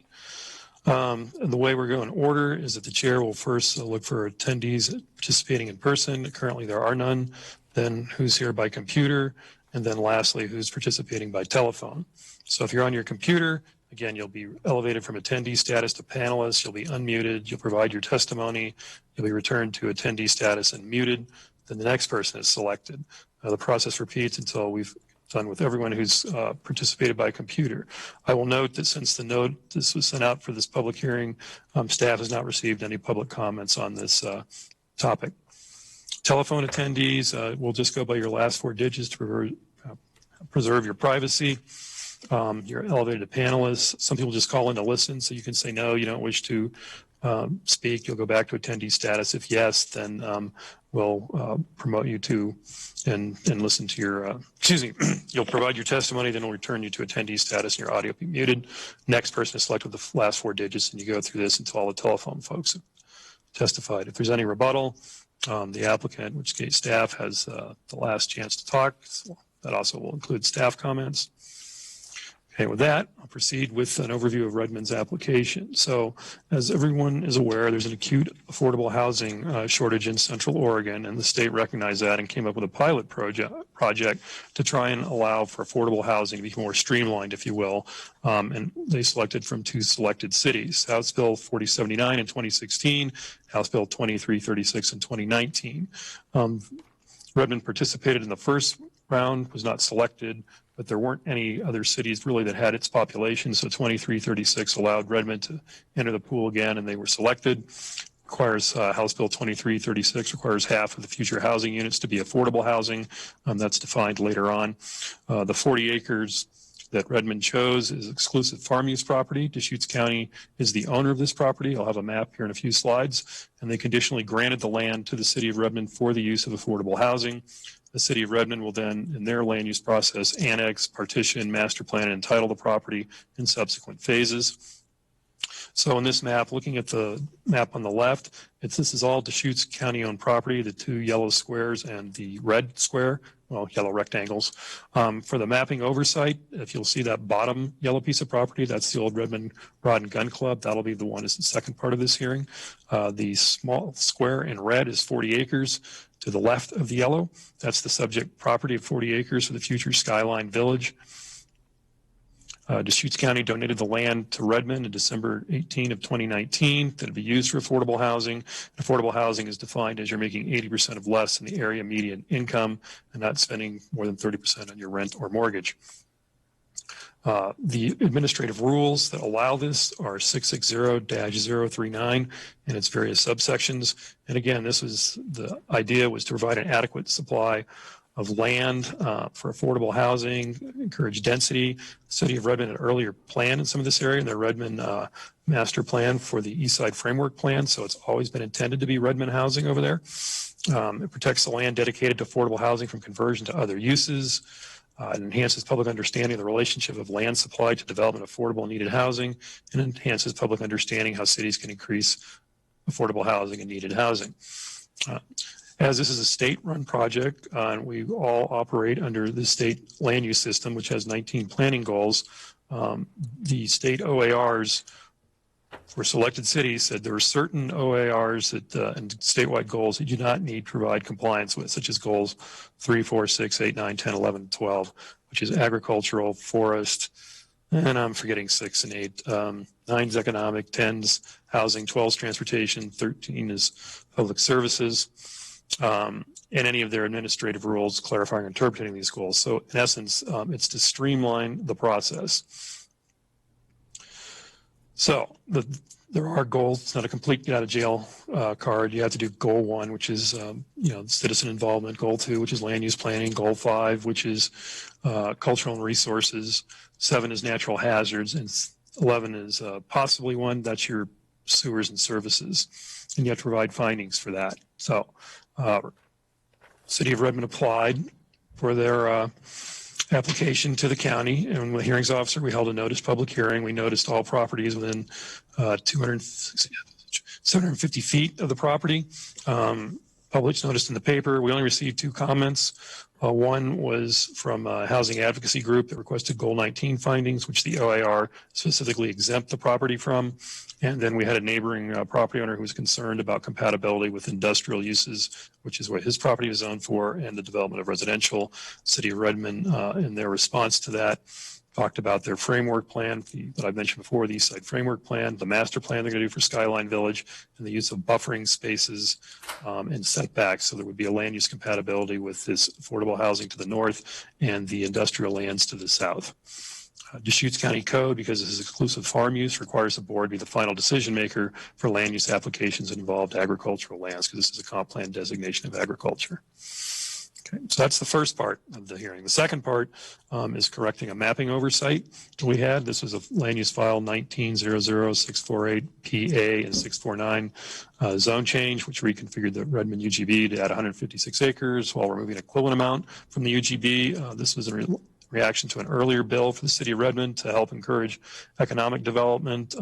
And the way we're going to order is that the chair will first look for attendees participating in person. Currently, there are none. Then who's here by computer, and then lastly, who's participating by telephone. So if you're on your computer, again, you'll be elevated from attendee status to panelist. You'll be unmuted. You'll provide your testimony. You'll be returned to attendee status and muted. Then the next person is selected. The process repeats until we've done with everyone who's participated by computer. I will note that since the notice was sent out for this public hearing, staff has not received any public comments on this topic. Telephone attendees will just go by your last four digits to preserve your privacy. You're elevated to panelists. Some people just call in to listen, so you can say no, you don't wish to speak. You'll go back to attendee status. If yes, then we'll promote you to and listen to your, you'll provide your testimony, then we'll return you to attendee status and your audio will be muted. Next person is selected with the last four digits, and you go through this until all the telephone folks have testified. If there's any rebuttal, the applicant, in which case staff, has the last chance to talk. So that also will include staff comments. Okay, with that, I'll proceed with an overview of Redmond's application. So, as everyone is aware, there's an acute affordable housing shortage in Central Oregon, and the state recognized that and came up with a pilot project to try and allow for affordable housing to be more streamlined, if you will. And they selected from 2 selected cities, House Bill 4079 in 2016, House Bill 2336 in 2019. Redmond participated in the first round, was not selected, but there weren't any other cities really that had its population. So 2336 allowed Redmond to enter the pool again, and they were selected. Requires House Bill 2336 requires half of the future housing units to be affordable housing. That's defined later on. The 40 acres that Redmond chose is exclusive farm use property. Deschutes County is the owner of this property. I'll have a map here in a few slides. And they conditionally granted the land to the city of Redmond for the use of affordable housing. The city of Redmond will then, in their land use process, annex, partition, master plan, and entitle the property in subsequent phases. So in this map, looking at the map on the left, this is all Deschutes County owned property, the 2 yellow squares and the red square, well, yellow rectangles. For the mapping oversight, if you'll see that bottom yellow piece of property, that's the old Redmond Rod and Gun Club. That'll be the one as the second part of this hearing. The small square in red is 40 acres. To the left of the yellow, that's the subject property of 40 acres for the future Skyline Village. Deschutes County donated the land to Redmond in December 18 of 2019 that would be used for affordable housing. Affordable housing is defined as you're making 80% of less than the area median income and not spending more than 30% on your rent or mortgage. The administrative rules that allow this are 660-039 and its various subsections. And again, the idea was to provide an adequate supply of land for affordable housing, encourage density. The city of Redmond had an earlier plan in some of this area in their Redmond master plan for the East Side Framework Plan. So it's always been intended to be Redmond housing over there. It protects the land dedicated to affordable housing from conversion to other uses. It enhances public understanding of the relationship of land supply to development of affordable and needed housing, and enhances public understanding how cities can increase affordable housing and needed housing. As this is a state-run project, and we all operate under the state land use system, which has 19 planning goals, the state OARs for selected cities said there are certain OARs that and statewide goals that you do not need to provide compliance with, such as goals 3, 4, 6, 8, 9, 10, 11, 12, which is agricultural, forest, and I'm forgetting 6 and 8. 9 is economic, 10's housing, 12's transportation, 13 is public services, and any of their administrative rules clarifying or interpreting these goals. So in essence, it's to streamline the process. So there are goals. It's not a complete get out of jail card. You have to do goal 1, which is citizen involvement. Goal 2, which is land use planning. Goal 5, which is cultural and resources. 7 is natural hazards, and 11 is possibly 1. That's your sewers and services, and you have to provide findings for that. So, City of Redmond applied for their application to the county, and with the hearings officer, we held a notice public hearing. We noticed all properties within 750 feet of the property. Published notice in the paper. We only received 2 comments. One was from a housing advocacy group that requested Goal 19 findings, which the OAR specifically exempt the property from. And then we had a neighboring property owner who was concerned about compatibility with industrial uses, which is what his property was zoned for, and the development of residential. City of Redmond, in their response to that, talked about their framework plan that I mentioned before, the East Side Framework Plan, the master plan they're going to do for Skyline Village, and the use of buffering spaces and setbacks. So there would be a land use compatibility with this affordable housing to the north and the industrial lands to the south. Deschutes County Code, because this is exclusive farm use, requires the board be the final decision maker for land use applications that involved agricultural lands, because this is a comp plan designation of agriculture. Okay, so that's the first part of the hearing. The second part is correcting a mapping oversight that we had. This was a land use file 19-00648 PA and 649 zone change, which reconfigured the Redmond UGB to add 156 acres while removing an equivalent amount from the UGB. This was a reaction to an earlier bill for the city of Redmond to help encourage economic development.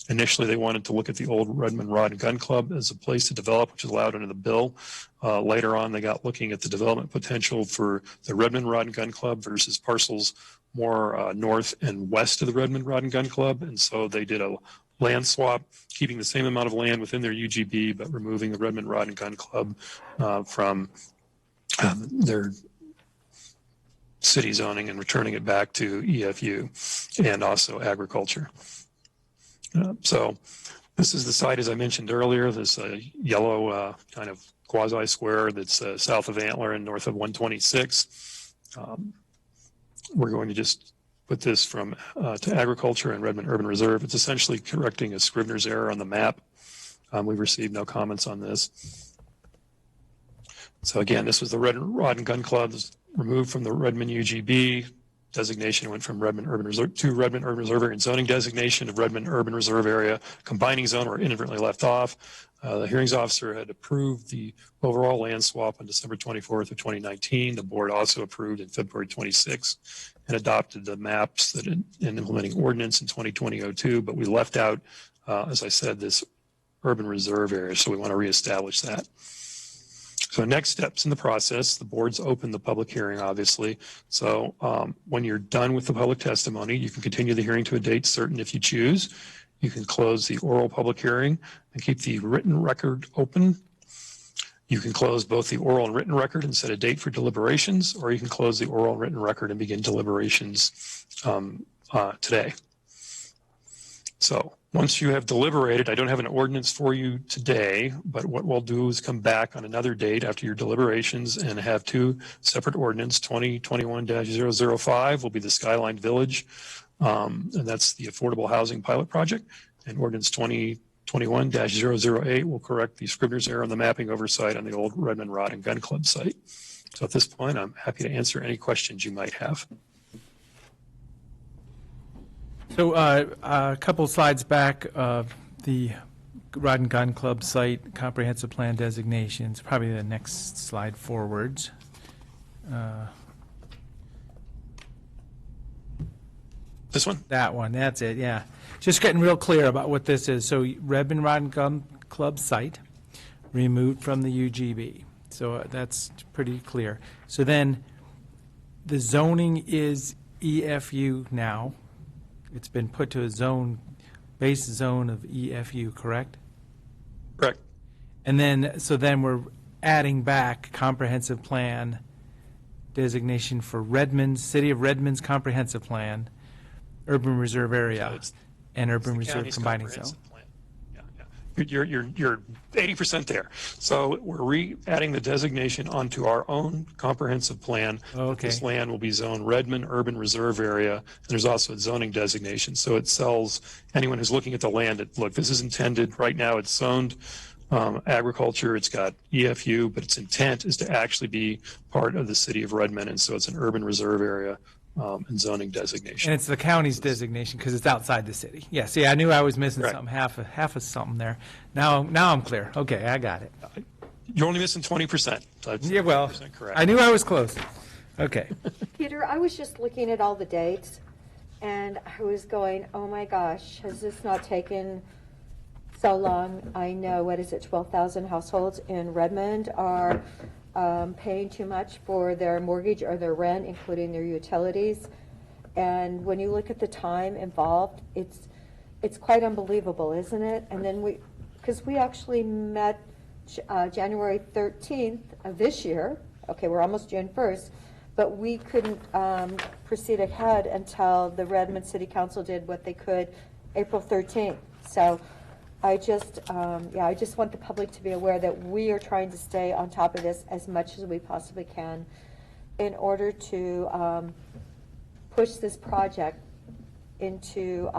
Initially, they wanted to look at the old Redmond Rod and Gun Club as a place to develop, which is allowed under the bill. Later on, they got looking at the development potential for the Redmond Rod and Gun Club versus parcels more north and west of the Redmond Rod and Gun Club. And so they did a land swap, keeping the same amount of land within their UGB, but removing the Redmond Rod and Gun Club from their city zoning and returning it back to EFU and also agriculture. So this is the site, as I mentioned earlier, this yellow kind of quasi-square that's south of Antler and north of 126. We're going to just put this from to agriculture and Redmond Urban Reserve. It's essentially correcting a Scrivener's error on the map. We've received no comments on this. So again, this was the Redmond Rod and Gun Club, removed from the Redmond UGB. Designation went from Redmond Urban Reserve to Redmond Urban Reserve Area, and zoning designation of Redmond Urban Reserve Area, combining zone were inadvertently left off. The hearings officer had approved the overall land swap on December 24th of 2019. The board also approved in February 26 and adopted the maps that in implementing ordinance in 2020-02, but we left out, as I said, this urban reserve area, so we want to reestablish that. So next steps in the process, the board's opened the public hearing, obviously. So when you're done with the public testimony, you can continue the hearing to a date certain if you choose. You can close the oral public hearing and keep the written record open. You can close both the oral and written record and set a date for deliberations, or you can close the oral and written record and begin deliberations today. So once you have deliberated, I don't have an ordinance for you today, but what we'll do is come back on another date after your deliberations and have two separate ordinance. 2021-005 will be the Skyline Village, and that's the Affordable Housing Pilot Project, and ordinance 2021-008 will correct the Scrivener's error on the mapping oversight on the old Redmond Rod and Gun Club site. So at this point, I'm happy to answer any questions you might have. So a couple slides back of the Rod and Gun Club site comprehensive plan designations, probably the next slide forwards. This one? That one, that's it, yeah. Just getting real clear about what this is. So Redmond Rod and Gun Club site removed from the UGB. So that's pretty clear. So then the zoning is EFU now. It's been put to a zone, base zone of EFU, correct? Correct. And then, so then we're adding back comprehensive plan designation for Redmond, City of Redmond's comprehensive plan, urban reserve area, and urban reserve combining zone. You're 80% there. So we're re-adding the designation onto our own comprehensive plan. Okay. This land will be zoned Redmond Urban Reserve Area, and there's also a zoning designation. So it tells anyone who's looking at the land that, look, this is intended, right now it's zoned agriculture, it's got EFU, but its intent is to actually be part of the city of Redmond, and so it's an urban reserve area. And zoning designation. And it's the county's designation because it's outside the city. Yeah, see, I knew I was missing something, half of something there. Now I'm clear. Okay, I got it. You're only missing 20%. That's yeah, well, 20% correct. I knew I was close. Okay. Peter, I was just looking at all the dates, and I was going, oh my gosh, has this not taken so long? I know, what is it, 12,000 households in Redmond are paying too much for their mortgage or their rent, including their utilities. And when you look at the time involved, it's quite unbelievable, isn't it? And then because we actually met January 13th of this year. Okay, we're almost June 1st, but we couldn't proceed ahead until the Redmond City Council did what they could April 13th. So I just want the public to be aware that we are trying to stay on top of this as much as we possibly can in order to push this project into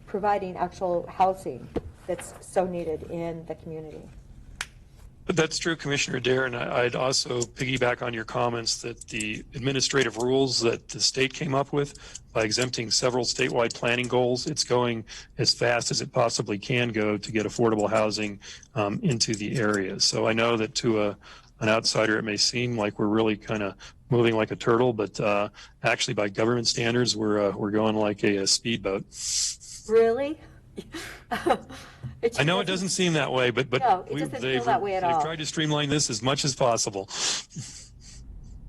providing actual housing that's so needed in the community. That's true, Commissioner Adair, and I'd also piggyback on your comments that the administrative rules that the state came up with by exempting several statewide planning goals, it's going as fast as it possibly can go to get affordable housing into the area. So I know that to an outsider it may seem like we're really kind of moving like a turtle, but actually by government standards we're going like a speedboat. Really? I know it doesn't seem that way, but no, it doesn't feel that way at all. They've tried to streamline this as much as possible.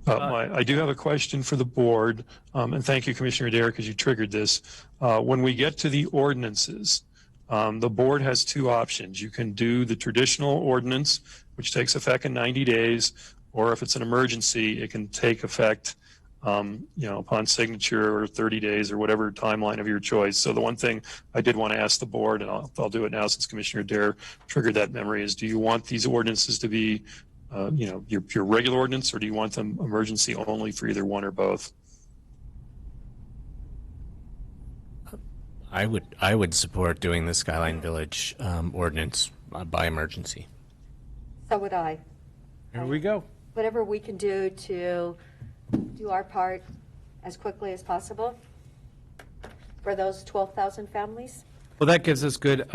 I do have a question for the board, and thank you, Commissioner Adair, because you triggered this. When we get to the ordinances, the board has two options. You can do the traditional ordinance, which takes effect in 90 days, or if it's an emergency, it can take effect upon signature or 30 days or whatever timeline of your choice. So the one thing I did want to ask the board, and I'll do it now since Commissioner Adair triggered that memory, is do you want these ordinances to be your regular ordinance, or do you want them emergency only for either one or both? I would support doing the Skyline Village ordinance by emergency. So would I. Here we go. Whatever we can do to do our part as quickly as possible for those 12,000 families. Well, that gives us good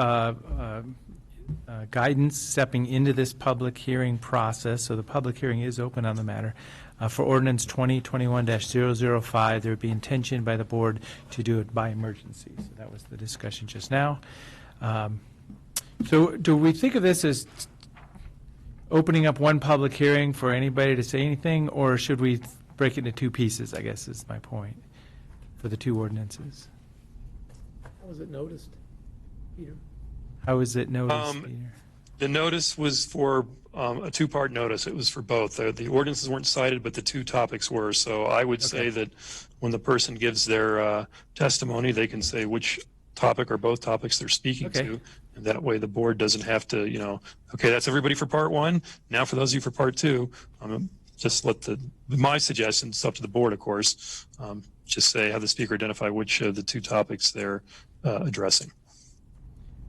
guidance stepping into this public hearing process. So the public hearing is open on the matter. For ordinance 2021-005, there would be intention by the board to do it by emergency. So that was the discussion just now. So do we think of this as opening up one public hearing for anybody to say anything, or should we break it into two pieces, I guess is my point, for the two ordinances? How was it noticed, Peter? How is it noticed, Peter? The notice was for a two-part notice. It was for both. The ordinances weren't cited, but the two topics were. So I would say that when the person gives their testimony, they can say which topic or both topics they're speaking to. And that way the board doesn't have to, okay, that's everybody for part one. Now for those of you for part two, just let my suggestion, it's up to the board, of course, just say, have the speaker identify which of the two topics they're addressing.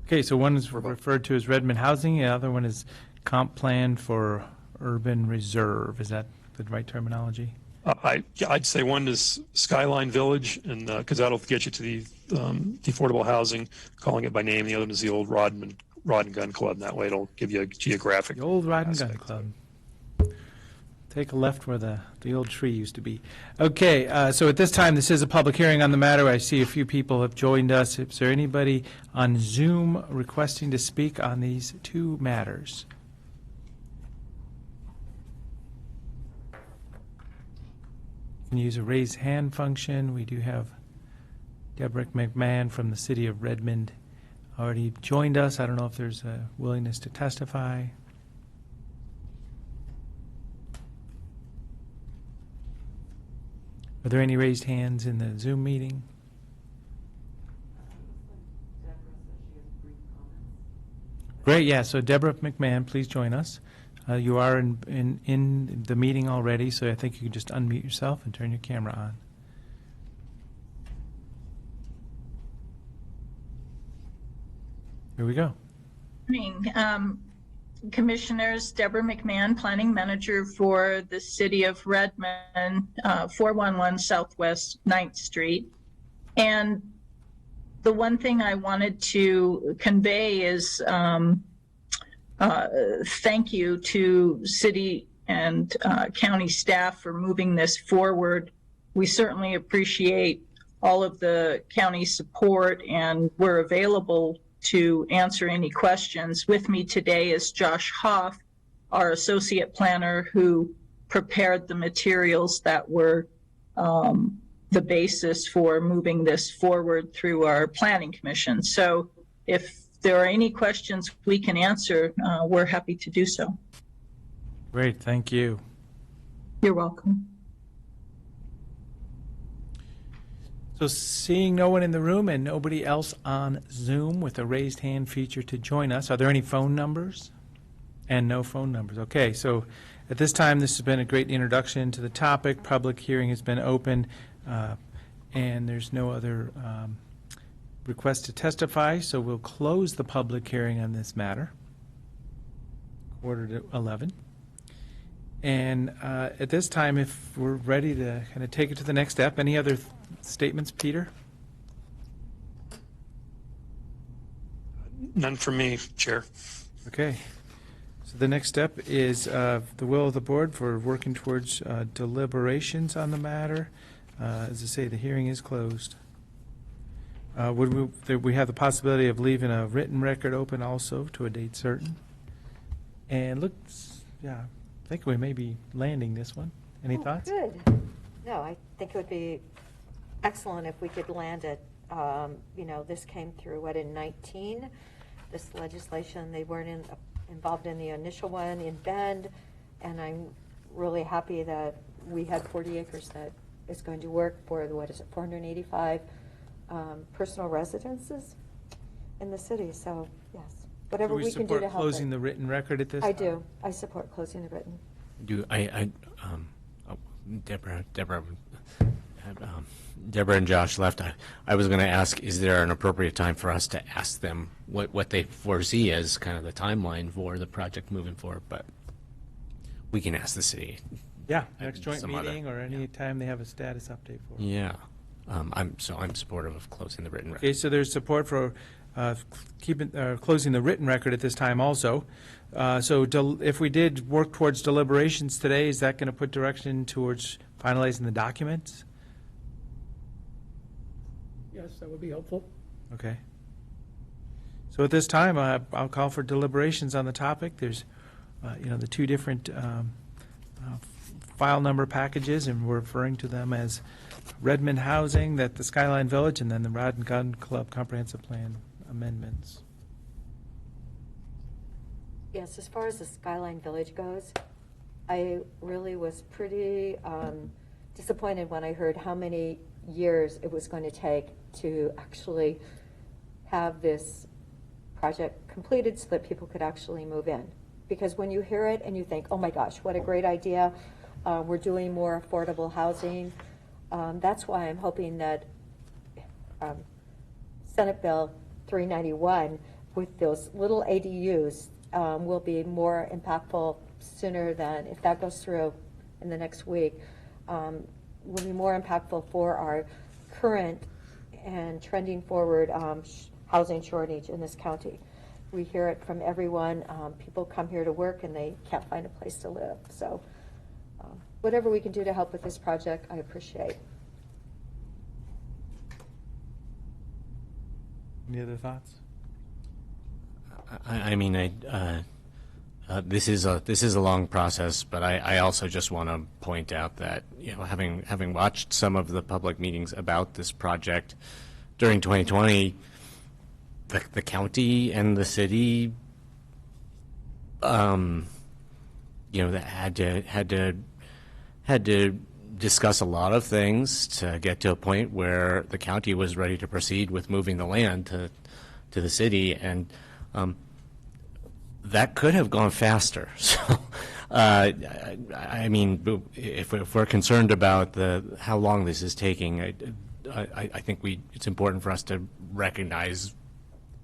Okay, so one is referred to as Redmond Housing, the other one is Comp Plan for Urban Reserve. Is that the right terminology? I'd say one is Skyline Village, and because that'll get you to the affordable housing, calling it by name. The other one is the old Rod and Gun Club, and that way it'll give you a geographic. The old Rod and Gun Club. Take a left where the old tree used to be. Okay, so at this time, this is a public hearing on the matter. I see a few people have joined us. Is there anybody on Zoom requesting to speak on these two matters? You can use a raise hand function. We do have Deborah McMahon from the city of Redmond already joined us. I don't know if there's a willingness to testify. Are there any raised hands in the Zoom meeting? Great, yeah, so Deborah McMahon, please join us. You are in the meeting already, so I think you can just unmute yourself and turn your camera on. Here we go. Good morning. Commissioners, Deborah McMahon, Planning Manager for the City of Redmond, 411 Southwest 9th Street. And the one thing I wanted to convey is thank you to city and county staff for moving this forward. We certainly appreciate all of the county support, and we're available to answer any questions. With me today is Josh Hoff, our associate planner, who prepared the materials that were the basis for moving this forward through our planning commission. So if there are any questions we can answer, we're happy to do so. Great, thank you. You're welcome. So seeing no one in the room and nobody else on Zoom with a raised hand feature to join us, are there any phone numbers? And no phone numbers. Okay, so at this time, this has been a great introduction to the topic. Public hearing has been open, and there's no other requests to testify, so we'll close the public hearing on this matter, 11:15. And at this time, if we're ready to kind of take it to the next step, any other statements, Peter? None from me, Chair. Okay. So the next step is the will of the board for working towards deliberations on the matter. As I say, the hearing is closed. Would we have the possibility of leaving a written record open also to a date certain? And looks, yeah, I think we may be landing this one. Any thoughts? Good. No, I think it would be excellent if we could land it. This came through, in 19? This legislation, they weren't involved in the initial one in Bend, and I'm really happy that we had 40 acres that is going to work for, 485 personal residences in the city. So, yes, whatever we can do to help support closing the written record at this I time? do. I support closing the written. Deborah and Josh left. I was going to ask, is there an appropriate time for us to ask them what they foresee as kind of the timeline for the project moving forward? But we can ask the city. Yeah, next joint some meeting or any time they have a status update for it. Yeah. I'm supportive of closing the written record. Okay, so there's support for closing the written record at this time also. If we did work towards deliberations today, is that going to put direction towards finalizing the documents? Yes, that would be helpful. Okay. So at this time, I'll call for deliberations on the topic. There's, the two different file number packages, and we're referring to them as Redmond Housing, the Skyline Village, and then the Rod and Gun Club Comprehensive Plan amendments. Yes, as far as the Skyline Village goes, I really was pretty disappointed when I heard how many years it was going to take to actually have this project completed so that people could actually move in. Because when you hear it and you think, oh my gosh, what a great idea, we're doing more affordable housing, that's why I'm hoping that Senate Bill 391 with those little ADUs will be more impactful sooner than, if that goes through in the next week, will be more impactful for our current and trending forward housing shortage in this county. We hear it from everyone. People come here to work and they can't find a place to live. So whatever we can do to help with this project, I appreciate. Any other thoughts? This is a long process, but I also just want to point out that having watched some of the public meetings about this project during 2020, the county and the city, that had to discuss a lot of things to get to a point where the county was ready to proceed with moving the land to the city, and that could have gone faster. So, if we're concerned about how long this is taking, I think it's important for us to recognize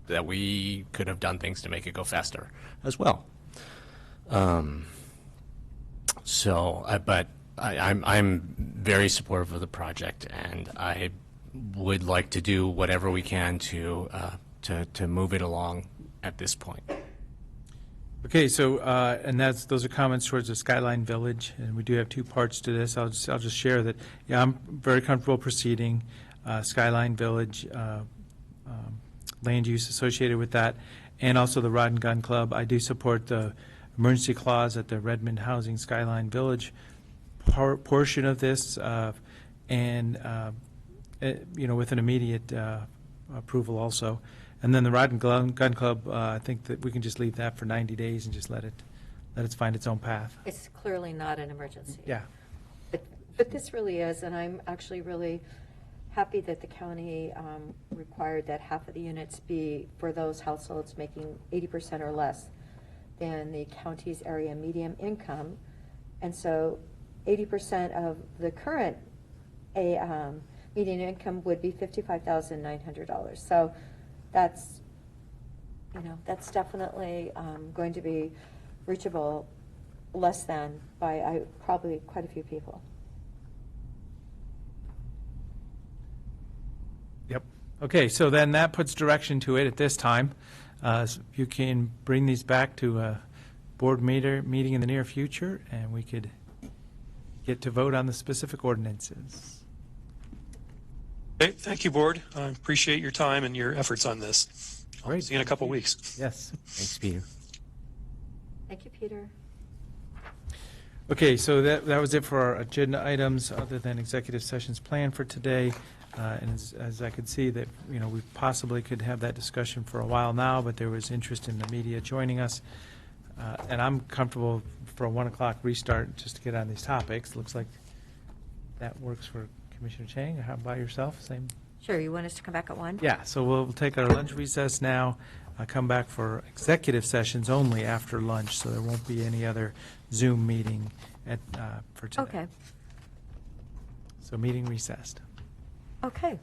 that we could have done things to make it go faster as well. But I'm very supportive of the project, and I would like to do whatever we can to move it along at this point. Okay, so and those are comments towards the Skyline Village, and we do have two parts to this. I'll just share that. Yeah, I'm very comfortable proceeding. Skyline Village, land use associated with that, and also the Rod and Gun Club. I do support the emergency clause at the Redmond Housing Skyline Village portion of this, and with an immediate approval also. And then the Rod and Gun Club, I think that we can just leave that for 90 days and just let it find its own path. It's clearly not an emergency. Yeah. But this really is, and I'm actually really happy that the county required that half of the units be for those households making 80% or less than the county's area median income. And so 80% of the current median income would be $55,900. So that's definitely going to be reachable less than by probably quite a few people. Yep. Okay, so then that puts direction to it at this time. So you can bring these back to a board meeting in the near future, and we could get to vote on the specific ordinances. Okay, thank you, Board. I appreciate your time and your efforts on this. Great. See you in a couple weeks. Yes. Thanks, Peter. Thank you, Peter. Okay, so that was it for our agenda items, other than executive sessions planned for today. And as I could see that, we possibly could have that discussion for a while now, but there was interest in the media joining us. And I'm comfortable for a 1 o'clock restart just to get on these topics. Looks like that works for Commissioner Chang. How about yourself? Same? Sure, you want us to come back at 1? Yeah, so we'll take our lunch recess now, come back for executive sessions only after lunch, so there won't be any other Zoom meeting for today. Okay. So meeting recessed. Okay.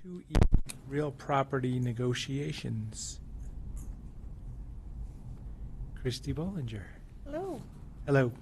2E, real property negotiations. Christy Bollinger. Hello. Hello.